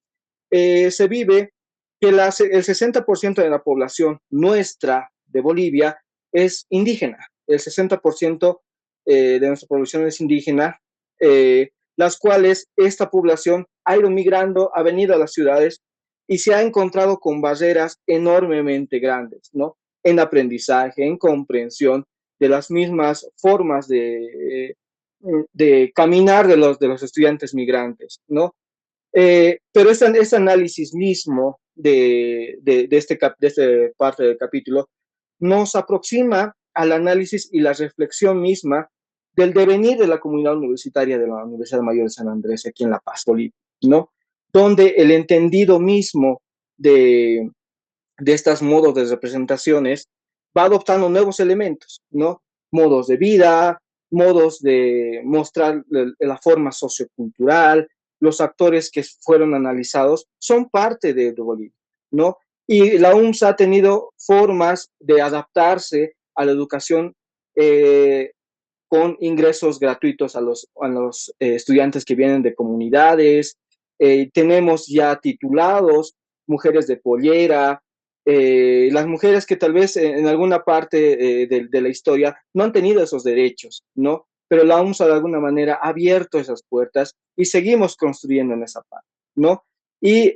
se vive que el 60% de la población nuestra de Bolivia es indígena. El 60% de nuestra población es indígena, las cuales esta población ha ido migrando, ha venido a las ciudades y se ha encontrado con barreras enormemente grandes, ¿no? En aprendizaje, en comprensión de las mismas formas de caminar de los estudiantes migrantes, ¿no? Pero este análisis mismo de este parte del capítulo nos aproxima al análisis y la reflexión misma del devenir de la comunidad universitaria de la Universidad Mayor de San Andrés aquí en La Paz, Bolivia, ¿no? Donde el entendido mismo de, de estos modos de representaciones va adoptando nuevos elementos, ¿no? Modos de vida, modos de mostrar la forma sociocultural, los actores que fueron analizados son parte de Bolivia, ¿no? Y la UNSA ha tenido formas de adaptarse a la educación con ingresos gratuitos a los estudiantes que vienen de comunidades. Tenemos ya titulados, mujeres de pollera, las mujeres que tal vez en alguna parte de la historia no han tenido esos derechos, ¿no? Pero la UNSA de alguna manera ha abierto esas puertas y seguimos construyendo en esa parte, ¿no? Y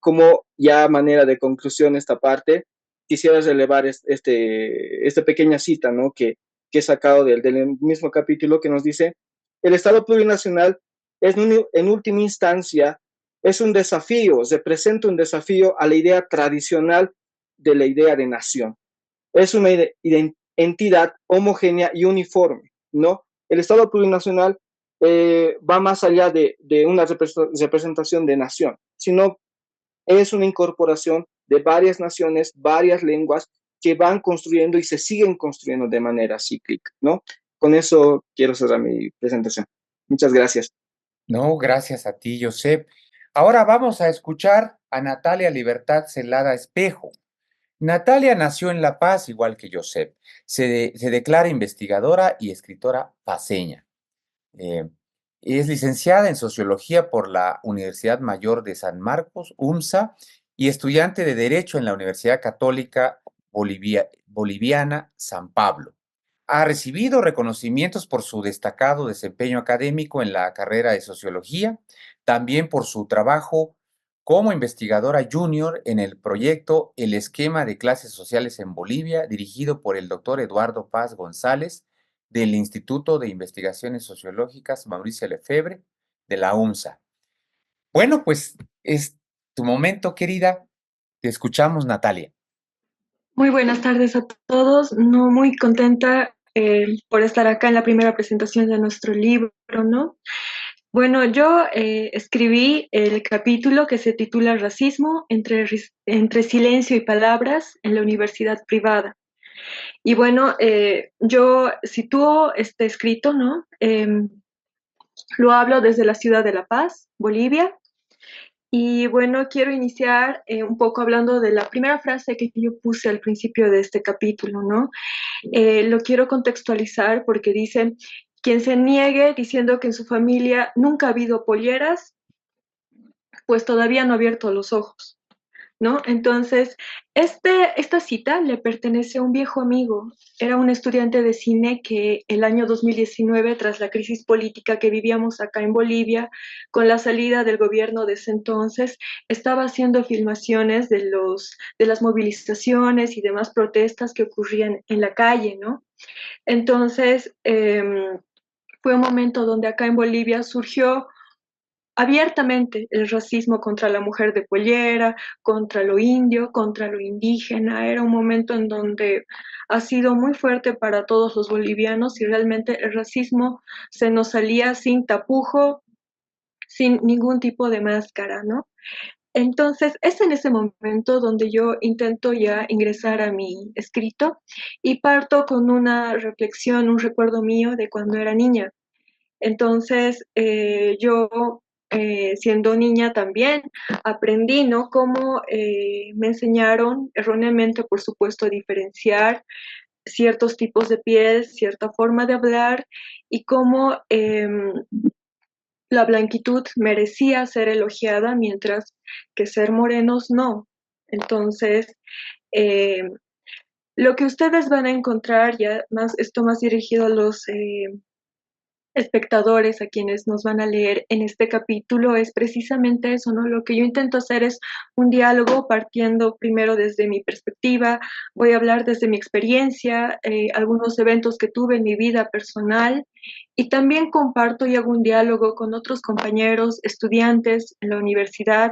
como ya manera de conclusión esta parte, quisiera relevar esta pequeña cita, ¿no? Que he sacado del mismo capítulo que nos dice, el Estado plurinacional es en última instancia es un desafío, representa un desafío a la idea tradicional de la idea de nación. Es una entidad homogénea y uniforme, ¿no? El Estado plurinacional va más allá de una representación de nación, sino es una incorporación de varias naciones, varias lenguas que van construyendo y se siguen construyendo de manera cíclica, ¿no? Con eso quiero cerrar mi presentación. Muchas gracias. No, gracias a ti, Josep. Ahora vamos a escuchar a Natalia Libertad Celada Espejo. Natalia nació en La Paz, igual que Josep. Se declara investigadora y escritora paceña. Es licenciada en Sociología por la Universidad Mayor de San Marcos, UMSA, y estudiante de Derecho en la Universidad Católica Boliviana San Pablo. Ha recibido reconocimientos por su destacado desempeño académico en la carrera de Sociología, también por su trabajo como investigadora junior en el proyecto El Esquema de Clases Sociales en Bolivia, dirigido por el doctor Eduardo Paz González, del Instituto de Investigaciones Sociológicas Mauricio Lefebvre, de la UMSA. Bueno, pues es tu momento, querida. Te escuchamos, Natalia. Muy buenas tardes a todos. No, muy contenta por estar acá en la primera presentación de nuestro libro, ¿no? Bueno, yo escribí el capítulo que se titula Racismo entre silencio y palabras en la universidad privada. Y bueno, yo sitúo este escrito, ¿no? Lo hablo desde la ciudad de La Paz, Bolivia. Y bueno, quiero iniciar un poco hablando de la primera frase que yo puse al principio de este capítulo, ¿no? Lo quiero contextualizar porque dice, quien se niegue diciendo que en su familia nunca ha habido polleras, pues todavía no ha abierto los ojos, ¿no? Entonces, esta cita le pertenece a un viejo amigo. Era un estudiante de cine que el año 2019, tras la crisis política que vivíamos acá en Bolivia, con la salida del gobierno de ese entonces, estaba haciendo filmaciones de las movilizaciones y demás protestas que ocurrían en la calle, ¿no? Entonces, fue un momento donde acá en Bolivia surgió abiertamente el racismo contra la mujer de pollera, contra lo indio, contra lo indígena. Era un momento en donde ha sido muy fuerte para todos los bolivianos y realmente el racismo se nos salía sin tapujo, sin ningún tipo de máscara, ¿no? Entonces, es en ese momento donde yo intento ya ingresar a mi escrito y parto con una reflexión, un recuerdo mío de cuando era niña. Entonces, yo, siendo niña también, aprendí, ¿no? Cómo me enseñaron erróneamente, por supuesto, a diferenciar ciertos tipos de piel, cierta forma de hablar y cómo la blanquitud merecía ser elogiada, mientras que ser morenos no. Entonces, eh, lo que ustedes van a encontrar, ya más, esto más dirigido a los espectadores, a quienes nos van a leer en este capítulo, es precisamente eso, ¿no? Lo que yo intento hacer es un diálogo partiendo primero desde mi perspectiva, voy a hablar desde mi experiencia, algunos eventos que tuve en mi vida personal y también comparto y hago un diálogo con otros compañeros, estudiantes en la universidad.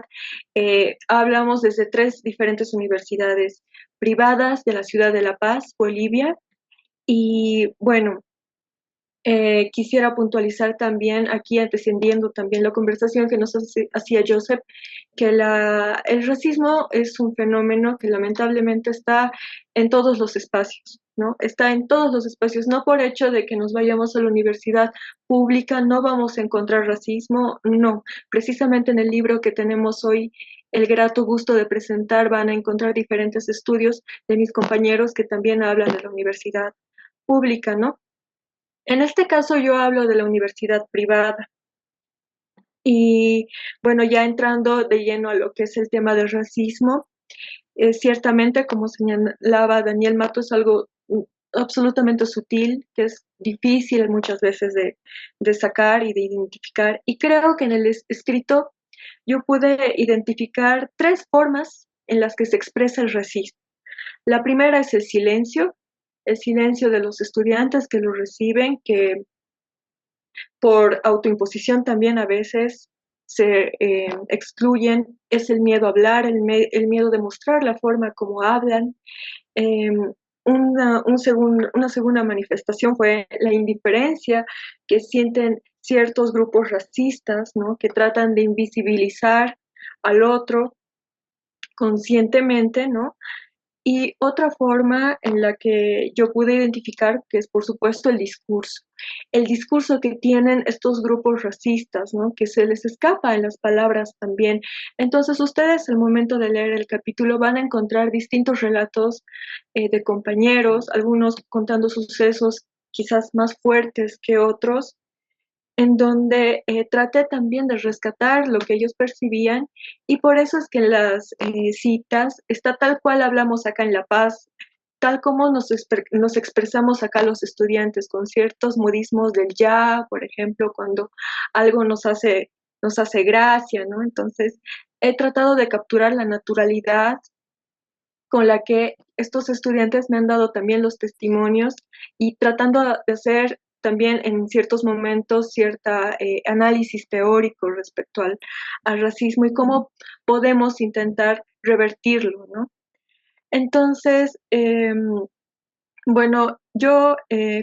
Hablamos desde 3 diferentes universidades privadas de la ciudad de La Paz, Bolivia, y bueno, quisiera puntualizar también aquí, antecediendo también la conversación que nos hacía Joseph, que el racismo es un fenómeno que lamentablemente está en todos los espacios, ¿no? Está en todos los espacios, no por hecho de que nos vayamos a la universidad pública, no vamos a encontrar racismo, no. Precisamente en el libro que tenemos hoy el grato gusto de presentar van a encontrar diferentes estudios de mis compañeros que también hablan de la universidad pública, ¿no? En este caso yo hablo de la universidad privada y bueno, ya entrando de lleno a lo que es el tema del racismo, ciertamente, como señalaba Daniel Mato, es algo absolutamente sutil, que es difícil muchas veces de sacar y de identificar. Y creo que en el escrito yo pude identificar 3 formas en las que se expresa el racismo. La primera es el silencio de los estudiantes que lo reciben, que por autoimposición también a veces se excluyen, es el miedo a hablar, el miedo de mostrar la forma como hablan. Eh, una segunda manifestación fue la indiferencia que sienten ciertos grupos racistas, ¿no? Que tratan de invisibilizar al otro conscientemente, ¿no? Y otra forma en la que yo pude identificar, que es por supuesto el discurso que tienen estos grupos racistas, ¿no? Que se les escapa en las palabras también. Entonces ustedes al momento de leer el capítulo van a encontrar distintos relatos de compañeros, algunos contando sucesos quizás más fuertes que otros, en donde traté también de rescatar lo que ellos percibían y por eso es que en las citas está tal cual hablamos acá en La Paz, tal como nos expresamos acá los estudiantes, con ciertos modismos del ya, por ejemplo, cuando algo nos hace gracia, ¿no? Entonces, he tratado de capturar la naturalidad con la que estos estudiantes me han dado también los testimonios y tratando de hacer también en ciertos momentos cierta análisis teórico respecto al racismo y cómo podemos intentar revertirlo, ¿no? Entonces, bueno, yo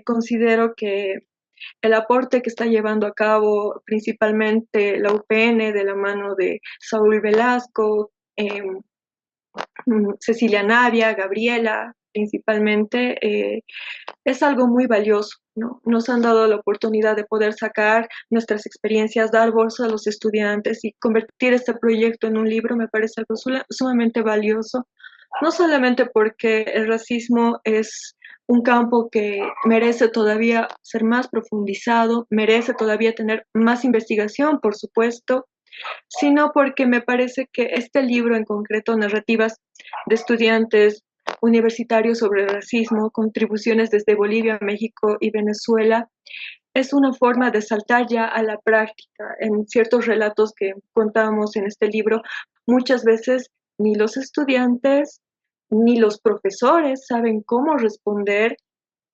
considero que el aporte que está llevando a cabo principalmente la UPN de la mano de Saúl Velasco, Cecilia Navia, Gabriela, principalmente, es algo muy valioso, ¿no? Nos han dado la oportunidad de poder sacar nuestras experiencias, dar bolsa a los estudiantes y convertir este proyecto en un libro me parece algo sumamente valioso, no solamente porque el racismo es un campo que merece todavía ser más profundizado, merece todavía tener más investigación, por supuesto, sino porque me parece que este libro en concreto, Narrativas de estudiantes universitarios sobre el racismo, contribuciones desde Bolivia, México y Venezuela, es una forma de saltar ya a la práctica. En ciertos relatos que contamos en este libro, muchas veces ni los estudiantes ni los profesores saben cómo responder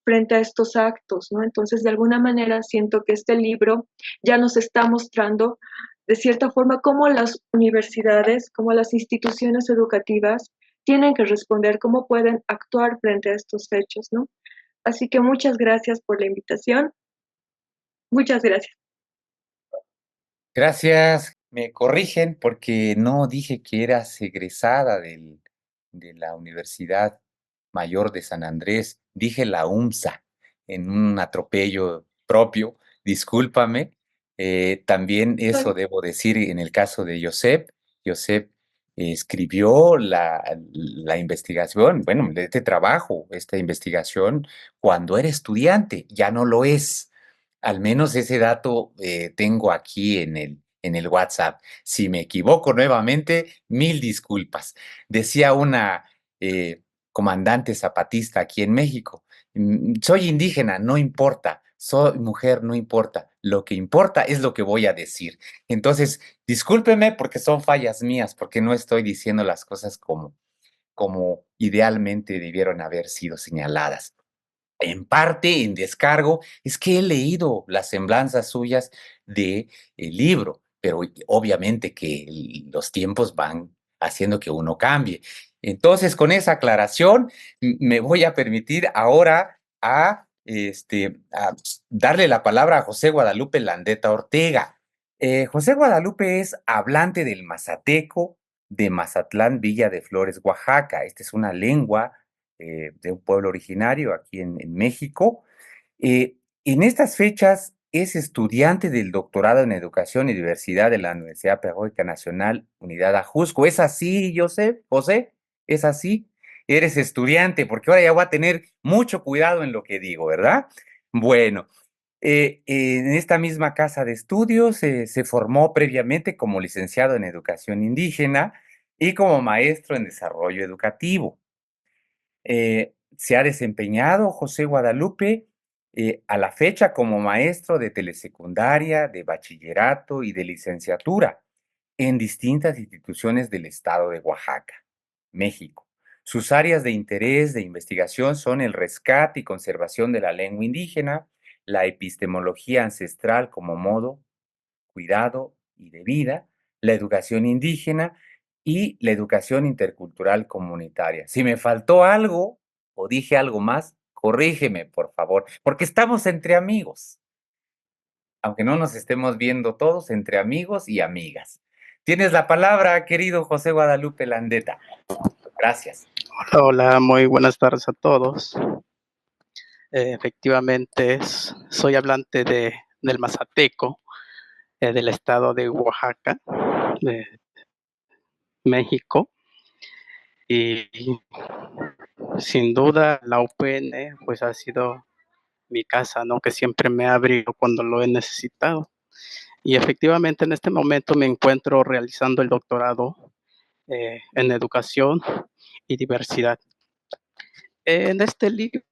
frente a estos actos, ¿no? Entonces, de alguna manera, siento que este libro ya nos está mostrando, de cierta forma, cómo las universidades, cómo las instituciones educativas tienen que responder, cómo pueden actuar frente a estos hechos, ¿no? Así que muchas gracias por la invitación. Muchas gracias. Gracias. Me corrigen porque no dije que eras egresada de la Universidad Mayor de San Andrés. Dije la UMSA en un atropello propio. Discúlpame. También eso debo decir en el caso de Josep. Josep escribió la investigación, bueno, este trabajo, esta investigación, cuando era estudiante. Ya no lo es. Al menos ese dato tengo aquí en el WhatsApp. Si me equivoco nuevamente, mil disculpas. Decía una comandante zapatista aquí en México, soy indígena, no importa, soy mujer, no importa, lo que importa es lo que voy a decir. Entonces, discúlpeme porque son fallas mías, porque no estoy diciendo las cosas como idealmente debieron haber sido señaladas. En parte, en descargo, es que he leído las semblanzas suyas de el libro, pero obviamente que los tiempos van haciendo que uno cambie. Entonces, con esa aclaración, me voy a permitir ahora a darle la palabra a José Guadalupe Landeta Ortega. José Guadalupe es hablante del mazateco de Mazatlán, Villa de Flores, Oaxaca. Esta es una lengua de un pueblo originario aquí en México. En estas fechas es estudiante del doctorado en Educación y Diversidad de la Universidad Pedagógica Nacional, Unidad Ajusco. ¿Es así, José? ¿Es así? Eres estudiante, porque ahora ya voy a tener mucho cuidado en lo que digo, ¿verdad? Bueno, en esta misma casa de estudios se formó previamente como licenciado en Educación Indígena y como maestro en Desarrollo Educativo. Se ha desempeñado José Guadalupe a la fecha como maestro de telesecundaria, de bachillerato y de licenciatura en distintas instituciones del estado de Oaxaca, México. Sus áreas de interés de investigación son el rescate y conservación de la lengua indígena, la epistemología ancestral como modo, cuidado y de vida, la educación indígena y la educación intercultural comunitaria. Si me faltó algo o dije algo más, corrígeme, por favor, porque estamos entre amigos, aunque no nos estemos viendo todos, entre amigos y amigas. Tienes la palabra, querido José Guadalupe Landeta. Gracias. Hola, hola, muy buenas tardes a todos. Efectivamente, soy hablante del Mazateco, del estado de Oaxaca, de México. Y sin duda la UPN pues ha sido mi casa, ¿no? Que siempre me ha abrido cuando lo he necesitado. Y efectivamente en este momento me encuentro realizando el doctorado en educación y diversidad. En este libro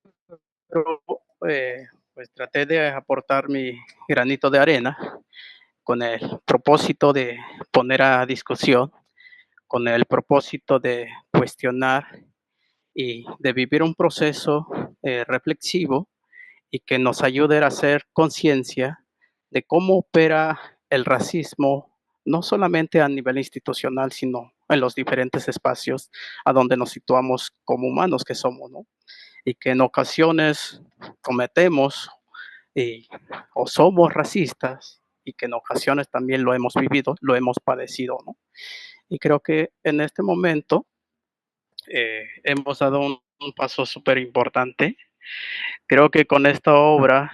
pues traté de aportar mi granito de arena con el propósito de poner a discusión, con el propósito de cuestionar y de vivir un proceso reflexivo y que nos ayude a hacer conciencia de cómo opera el racismo, no solamente a nivel institucional, sino en los diferentes espacios a donde nos situamos como humanos que somos, ¿no? Y que en ocasiones cometemos o somos racistas y que en ocasiones también lo hemos vivido, lo hemos padecido, ¿no? Y creo que en este momento hemos dado un paso súper importante. Creo que con esta obra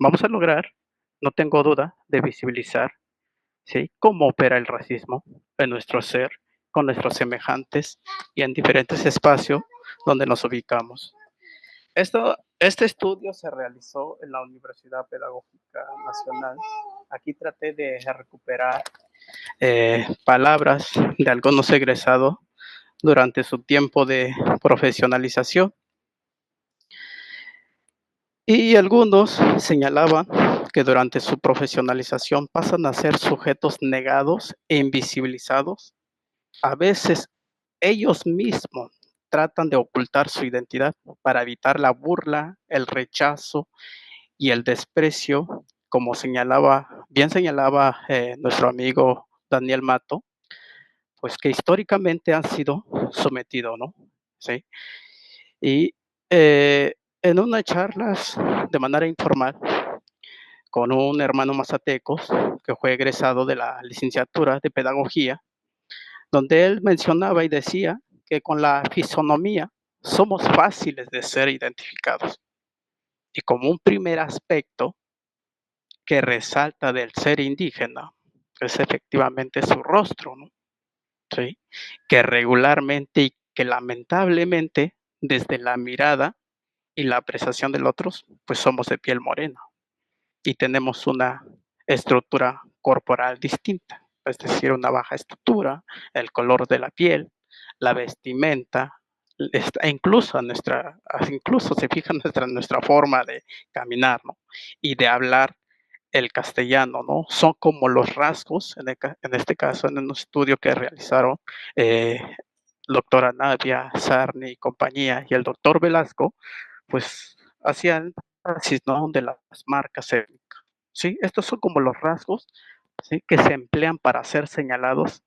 vamos a lograr, no tengo duda, de visibilizar, ¿sí?, cómo opera el racismo en nuestro ser, con nuestros semejantes y en diferentes espacios donde nos ubicamos. Este estudio se realizó en la Universidad Pedagógica Nacional. Aquí traté de recuperar palabras de algunos egresados durante su tiempo de profesionalización. Y algunos señalaban que durante su profesionalización pasan a ser sujetos negados e invisibilizados. A veces ellos mismos tratan de ocultar su identidad para evitar la burla, el rechazo y el desprecio, como bien señalaba nuestro amigo Daniel Mato, pues que históricamente han sido sometidos, ¿no? Sí. Y en unas charlas de manera informal con un hermano mazatecos que fue egresado de la licenciatura de pedagogía, donde él mencionaba y decía que con la fisonomía somos fáciles de ser identificados. Y como un primer aspecto que resalta del ser indígena es efectivamente su rostro, ¿no? ¿Sí? Que regularmente y que lamentablemente desde la mirada y la apreciación del otro, pues somos de piel morena y tenemos una estructura corporal distinta, es decir, una baja estatura, el color de la piel, la vestimenta, e incluso se fija nuestra forma de caminar, ¿no? Y de hablar el castellano, ¿no? Son como los rasgos, en este caso, en un estudio que realizaron eh, doctora Nadia, Sarni y compañía, y el doctor Velasco, pues hacían énfasis, ¿no? De las marcas étnicas, ¿sí? Estos son como los rasgos, ¿sí? Que se emplean para ser señalados,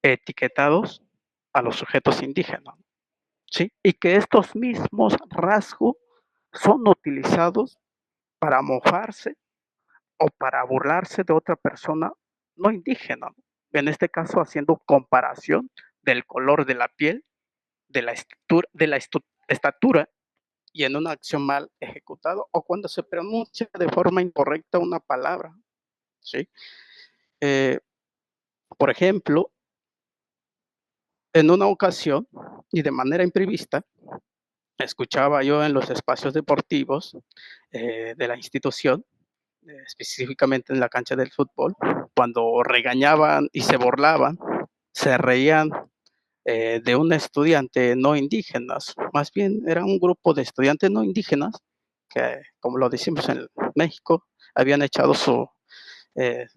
etiquetados a los sujetos indígenas, ¿sí? Y que estos mismos rasgos son utilizados para mofarse o para burlarse de otra persona no indígena, ¿no? En este caso haciendo comparación del color de la piel, de la estatura y en una acción mal ejecutada o cuando se pronuncia de forma incorrecta una palabra, ¿sí? Eh, por ejemplo, en una ocasión y de manera imprevista, escuchaba yo en los espacios deportivos de la institución, específicamente en la cancha del fútbol, cuando regañaban y se burlaban, se reían de un estudiante no indígenas, más bien era un grupo de estudiantes no indígenas que, como lo decimos en México, habían echado su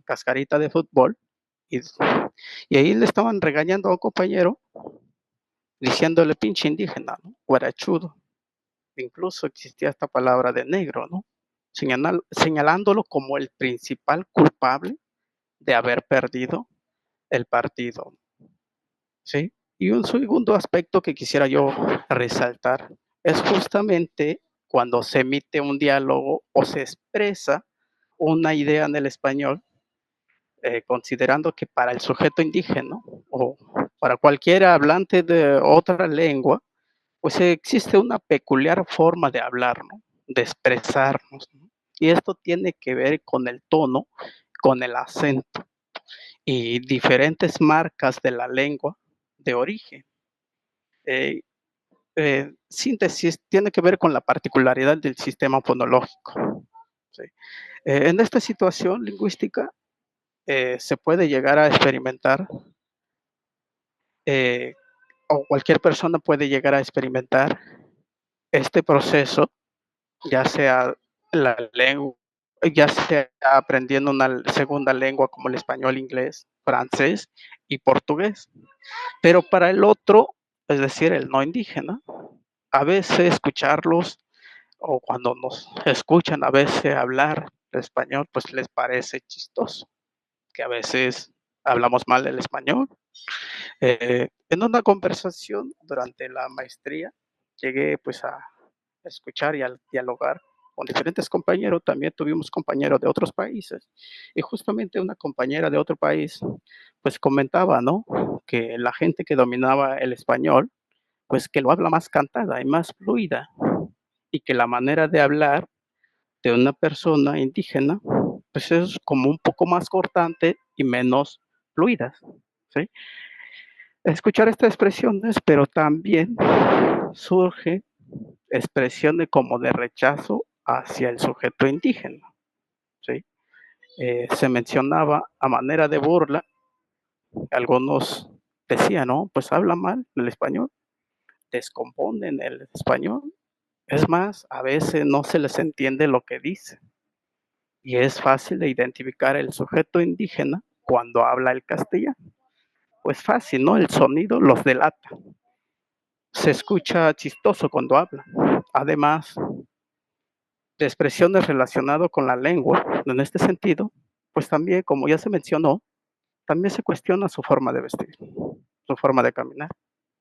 cascarita de fútbol y, y ahí le estaban regañando a un compañero diciéndole pinche indígena, ¿no? Guarachudo. Incluso existía esta palabra de negro, ¿no? Señalándolo como el principal culpable de haber perdido el partido, ¿sí? Y un segundo aspecto que quisiera yo resaltar es justamente cuando se emite un diálogo o se expresa una idea en el español, considerando que para el sujeto indígena o para cualquier hablante de otra lengua, pues existe una peculiar forma de hablar, ¿no? De expresarnos, ¿no? Y esto tiene que ver con el tono, con el acento y diferentes marcas de la lengua de origen. Eh, Síntesis tiene que ver con la particularidad del sistema fonológico, ¿sí? En esta situación lingüística se puede llegar a experimentar, eh, o cualquier persona puede llegar a experimentar este proceso, ya sea la lengua, ya sea aprendiendo una segunda lengua como el español, inglés, francés y portugués. Pero para el otro, es decir, el no indígena, a veces escucharlos o cuando nos escuchan a veces hablar español, pues les parece chistoso, que a veces hablamos mal el español. En una conversación durante la maestría, llegué pues a escuchar y a dialogar con diferentes compañeros, también tuvimos compañeros de otros países, y justamente una compañera de otro país, pues comentaba, ¿no? Que la gente que dominaba el español, pues que lo habla más cantada y más fluida, y que la manera de hablar de una persona indígena, pues es como un poco más cortante y menos fluida, ¿sí? Escuchar estas expresiones, pero también surge expresiones como de rechazo hacia el sujeto indígena, ¿sí? Se mencionaba a manera de burla Algunos decían, ¿no? Pues habla mal el español, descomponen el español. Es más, a veces no se les entiende lo que dice. Y es fácil de identificar el sujeto indígena cuando habla el castellano. Pues fácil, ¿no? El sonido los delata. Se escucha chistoso cuando habla. Además, de expresiones relacionadas con la lengua, en este sentido, pues también, como ya se mencionó, también se cuestiona su forma de vestir, su forma de caminar,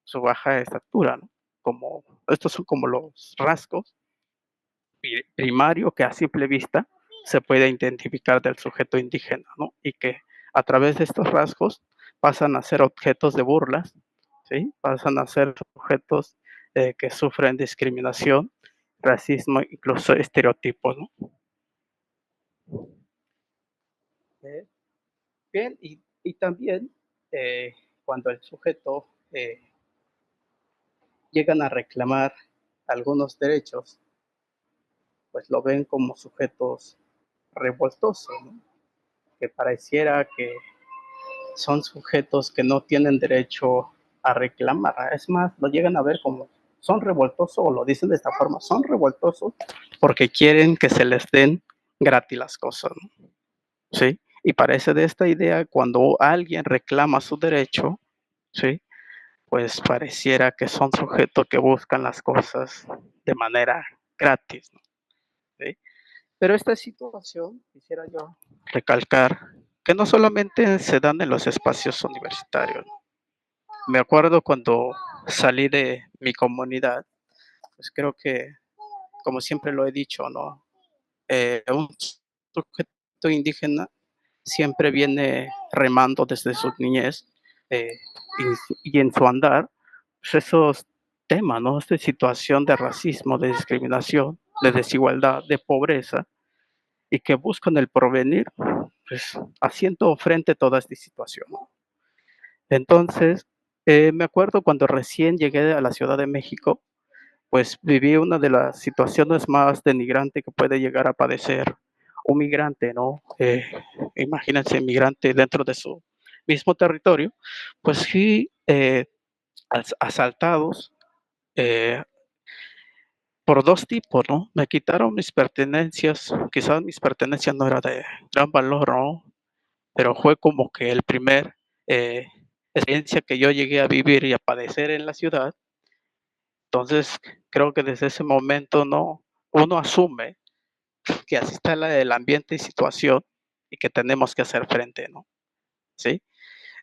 su baja estatura, ¿no? Como, estos son como los rasgos primarios que a simple vista se puede identificar del sujeto indígena, ¿no? Y que a través de estos rasgos pasan a ser objetos de burlas, ¿sí? Pasan a ser sujetos que sufren discriminación, racismo, incluso estereotipos, ¿no? Bien, y también cuando el sujeto llegan a reclamar algunos derechos, pues lo ven como sujetos revoltosos, ¿no? Que pareciera que son sujetos que no tienen derecho a reclamar. Es más, lo llegan a ver como son revoltosos, o lo dicen de esta forma, son revoltosos porque quieren que se les den gratis las cosas, ¿no? ¿Sí? Y parece de esta idea, cuando alguien reclama su derecho, ¿sí? Pues pareciera que son sujetos que buscan las cosas de manera gratis, ¿no? ¿Sí? Pero esta situación, quisiera yo recalcar, que no solamente se dan en los espacios universitarios. Me acuerdo cuando salí de mi comunidad, pues creo que, como siempre lo he dicho, ¿no? Un sujeto indígena siempre viene remando desde su niñez y en su andar, pues esos temas, ¿no? Esta situación de racismo, de discriminación, de desigualdad, de pobreza, y que buscan el porvenir, pues haciendo frente a toda esta situación, ¿no? Entonces, me acuerdo cuando recién llegué a la Ciudad de México, pues viví una de las situaciones más denigrantes que puede llegar a padecer un migrante, ¿no? Imagínense, migrante dentro de su mismo territorio, pues sí, asaltados eh, por dos tipos, ¿no? Me quitaron mis pertenencias, quizás mis pertenencias no eran de gran valor, ¿no? Pero fue como que el primer experiencia que yo llegué a vivir y a padecer en la ciudad. Entonces, creo que desde ese momento no, uno asume que así está el ambiente y situación y que tenemos que hacer frente, ¿no? ¿Sí?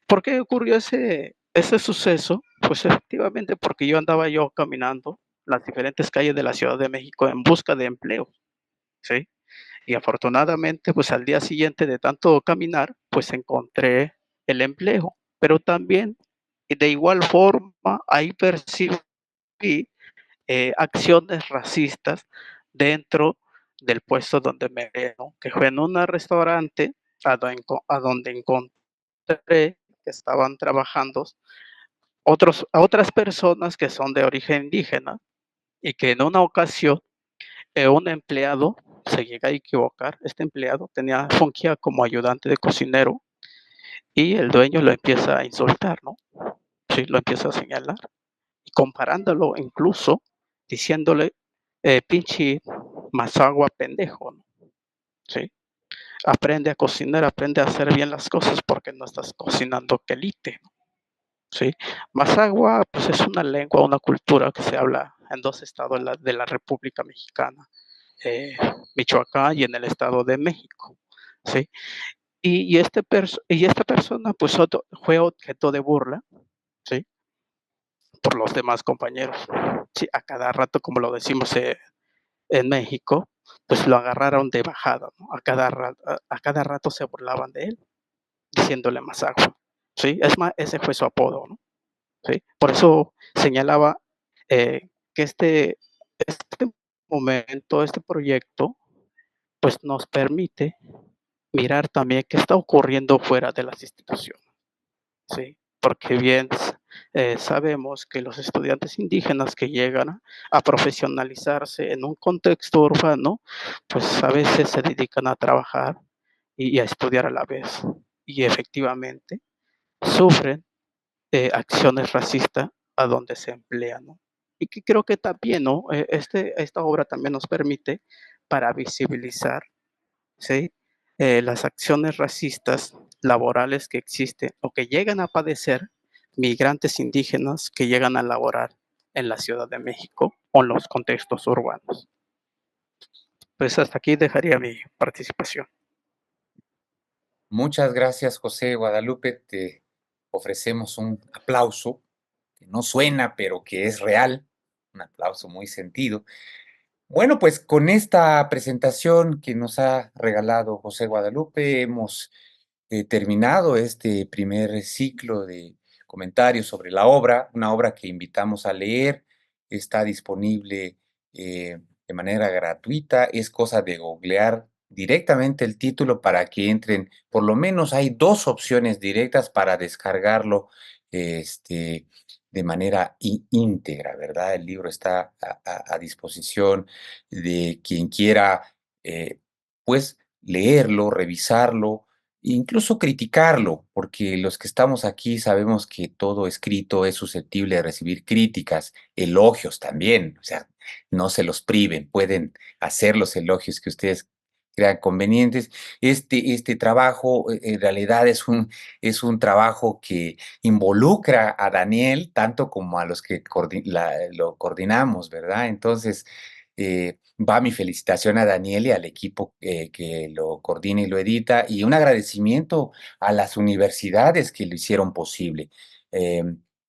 ¿Por qué ocurrió ese suceso? Pues efectivamente porque yo caminando las diferentes calles de la Ciudad de México en busca de empleo, ¿sí? Y afortunadamente, pues al día siguiente de tanto caminar, pues encontré el empleo, pero también de igual forma ahí percibí acciones racistas dentro del puesto donde me veo, que fue en un restaurante a donde encontré que estaban trabajando otras personas que son de origen indígena y que en una ocasión un empleado se llega a equivocar. Este empleado fungía como ayudante de cocinero y el dueño lo empieza a insultar, ¿no? Sí, lo empieza a señalar y comparándolo incluso diciéndole, pinche mazagua pendejo, ¿no? Sí, aprende a cocinar, aprende a hacer bien las cosas porque no estás cocinando quelite, ¿no? Sí, mazagua, pues es una lengua, una cultura que se habla en dos estados de la República Mexicana, eh, Michoacán y en el Estado de México, ¿sí? Y esta persona pues fue objeto de burla, ¿sí? Por los demás compañeros. Sí, a cada rato, como lo decimos en México, pues lo agarraron de bajada, ¿no? A cada rato se burlaban de él, diciéndole Mazagua, ¿sí? Es más, ese fue su apodo, ¿no? ¿Sí? Por eso señalaba que este momento, este proyecto, pues nos permite mirar también qué está ocurriendo fuera de las instituciones, ¿sí? Porque bien sabemos que los estudiantes indígenas que llegan a profesionalizarse en un contexto urbano, pues a veces se dedican a trabajar y a estudiar a la vez. Y efectivamente, sufren acciones racistas a donde se emplean, ¿no? Y que creo que también, ¿no? Esta obra también nos permite para visibilizar, ¿sí? Las acciones racistas laborales que existen o que llegan a padecer migrantes indígenas que llegan a laborar en la Ciudad de México o en los contextos urbanos. Pues hasta aquí dejaría mi participación. Muchas gracias, José Guadalupe. Te ofrecemos un aplauso que no suena, pero que es real, un aplauso muy sentido. Bueno, pues con esta presentación que nos ha regalado José Guadalupe, hemos terminado este primer ciclo de comentarios sobre la obra, una obra que invitamos a leer, está disponible de manera gratuita, es cosa de googlear directamente el título para que entren, por lo menos hay dos opciones directas para descargarlo este, de manera íntegra, ¿verdad? El libro está a disposición de quien quiera, pues, leerlo, revisarlo, incluso criticarlo, porque los que estamos aquí sabemos que todo escrito es susceptible de recibir críticas, elogios también, o sea, no se los priven, pueden hacer los elogios que ustedes crean convenientes. Este trabajo en realidad es un trabajo que involucra a Daniel tanto como a los que lo coordinamos, ¿verdad? Entonces, va mi felicitación a Daniel y al equipo que lo coordina y lo edita, y un agradecimiento a las universidades que lo hicieron posible.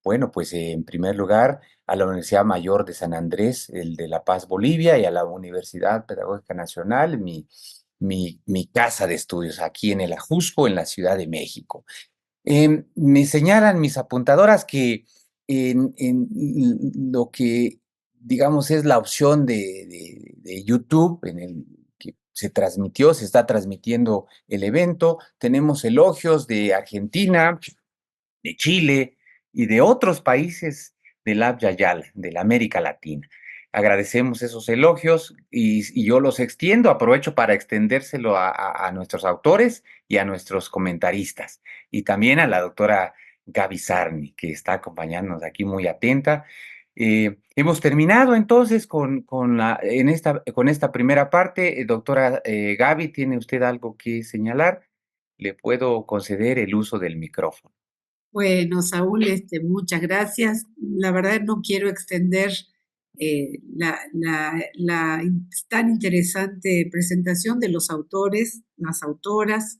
Bueno, pues en primer lugar, a la Universidad Mayor de San Andrés, el de La Paz, Bolivia, y a la Universidad Pedagógica Nacional, mi casa de estudios aquí en el Ajusco, en la Ciudad de México. Me señalan mis apuntadoras que en lo que, digamos, es la opción de YouTube, en el que se está transmitiendo el evento, tenemos elogios de Argentina, de Chile y de otros países del Abya Yala, de la América Latina. Agradecemos esos elogios y yo los extiendo, aprovecho para extendérselo a nuestros autores y a nuestros comentaristas, y también a la doctora Gaby Sarni, que está acompañándonos aquí muy atenta. Hemos terminado entonces con esta primera parte. Doctora Gaby, ¿tiene usted algo que señalar? Le puedo conceder el uso del micrófono. Bueno, Saúl, muchas gracias. La verdad no quiero extender tan interesante presentación de los autores, las autoras,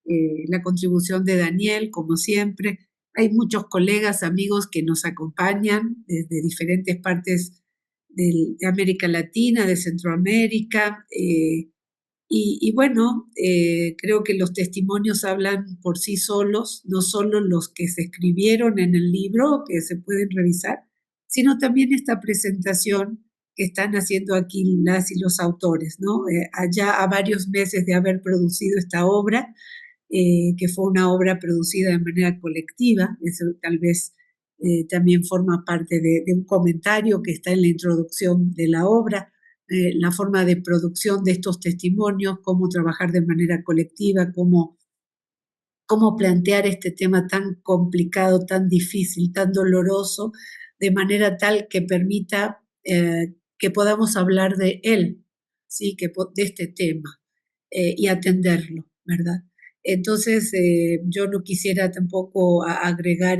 la contribución de Daniel, como siempre. Hay muchos colegas, amigos que nos acompañan desde diferentes partes de América Latina, de Centroamérica. Y bueno, creo que los testimonios hablan por sí solos, no solo los que se escribieron en el libro, que se pueden revisar, sino también esta presentación que están haciendo aquí las y los autores, ¿no? Allá a varios meses de haber producido esta obra, que fue una obra producida de manera colectiva, eso tal vez también forma parte de un comentario que está en la introducción de la obra, la forma de producción de estos testimonios, cómo trabajar de manera colectiva, cómo plantear este tema tan complicado, tan difícil, tan doloroso, de manera tal que permita que podamos hablar de él, ¿sí? De este tema y atenderlo, ¿verdad? Entonces, yo no quisiera tampoco agregar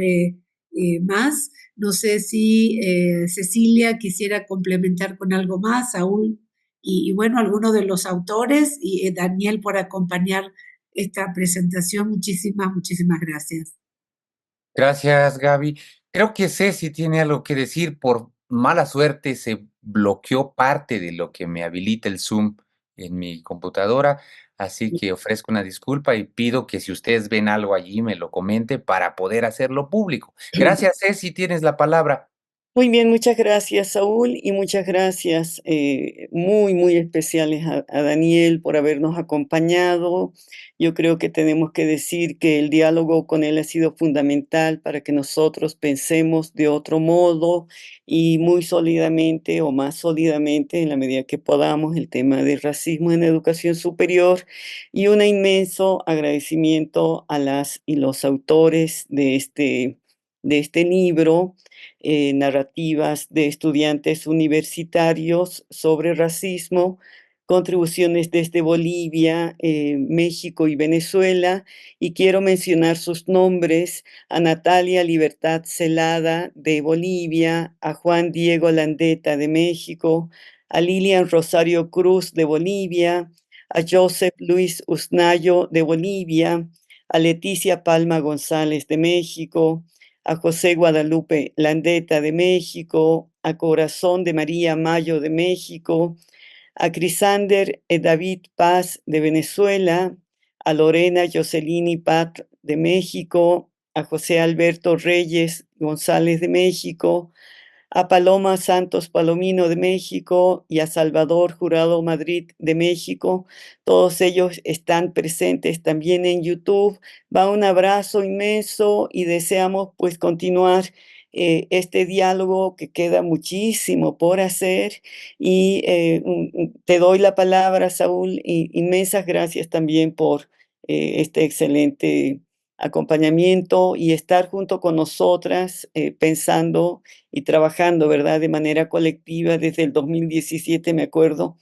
más. No sé si Cecilia quisiera complementar con algo más, Saúl, y bueno, alguno de los autores, y Daniel por acompañar esta presentación. Muchísimas gracias. Gracias, Gaby. Creo que Ceci tiene algo que decir. Por mala suerte se bloqueó parte de lo que me habilita el Zoom en mi computadora, así que ofrezco una disculpa y pido que si ustedes ven algo allí me lo comente para poder hacerlo público. Gracias, Ceci, tienes la palabra. Muy bien, muchas gracias, Saúl, y muchas gracias muy especiales a Daniel por habernos acompañado. Yo creo que tenemos que decir que el diálogo con él ha sido fundamental para que nosotros pensemos de otro modo y muy sólidamente o más sólidamente en la medida que podamos el tema del racismo en educación superior y un inmenso agradecimiento a las y los autores de este libro, narrativas de estudiantes universitarios sobre racismo, contribuciones desde Bolivia, México y Venezuela, y quiero mencionar sus nombres: a Natalia Libertad Celada de Bolivia, a Juan Diego Landeta de México, a Lilian Rosario Cruz de Bolivia, a Joseph Luis Usnayo de Bolivia, a Leticia Palma González de México, a José Guadalupe Landeta de México, a Corazón de María Mayo de México, a Crisander David Paz de Venezuela, a Lorena Jocelini Pat de México, a José Alberto Reyes González de México, a Paloma Santos Palomino de México y a Salvador Jurado Madrid de México. Todos ellos están presentes también en YouTube. Va un abrazo inmenso y deseamos pues continuar este diálogo, que queda muchísimo por hacer. Y te doy la palabra, Saúl, y inmensas gracias también por este excelente acompañamiento y estar junto con nosotras pensando y trabajando, ¿verdad? De manera colectiva desde el 2017, me acuerdo,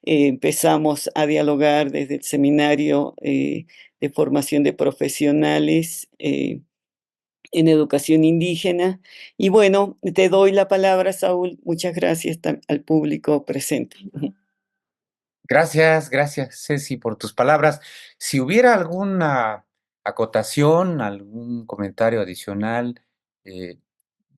empezamos a dialogar desde el seminario de formación de profesionales en educación indígena. Y bueno, te doy la palabra, Saúl. Muchas gracias al público presente. Gracias, Ceci, por tus palabras. Si hubiera alguna acotación, algún comentario adicional eh,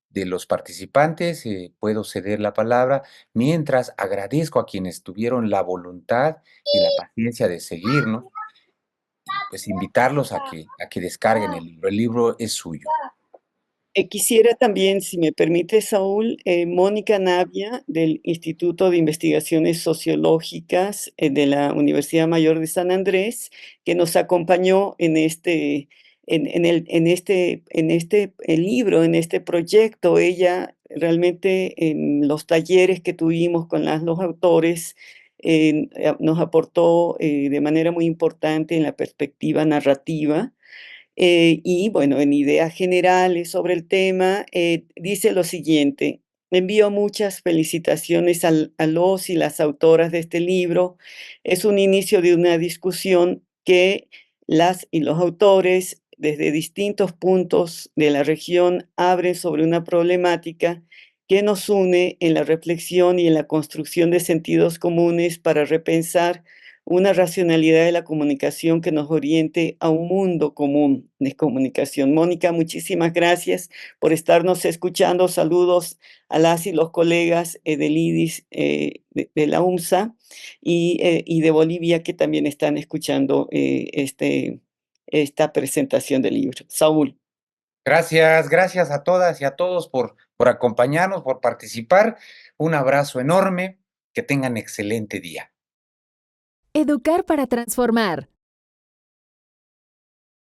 de los participantes, puedo ceder la palabra, mientras agradezco a quienes tuvieron la voluntad y la paciencia de seguirnos, pues invitarlos a que descarguen el libro. El libro es suyo. Quisiera también, si me permite, Saúl, Mónica Navia, del Instituto de Investigaciones Sociológicas de la Universidad Mayor de San Andrés, que nos acompañó en este libro, en este proyecto. Ella realmente en los talleres que tuvimos con los autores nos aportó de manera muy importante en la perspectiva narrativa. Y bueno, en ideas generales sobre el tema, dice lo siguiente: envío muchas felicitaciones a los y las autoras de este libro. Es un inicio de una discusión que las y los autores desde distintos puntos de la región abren sobre una problemática que nos une en la reflexión y en la construcción de sentidos comunes para repensar una racionalidad de la comunicación que nos oriente a un mundo común de comunicación. Mónica, muchísimas gracias por estarnos escuchando. Saludos a las y los colegas del IDIS, de la UMSA y de Bolivia, que también están escuchando esta presentación del libro. Saúl. Gracias a todas y a todos por acompañarnos, por participar. Un abrazo enorme, que tengan excelente día. Educar para transformar.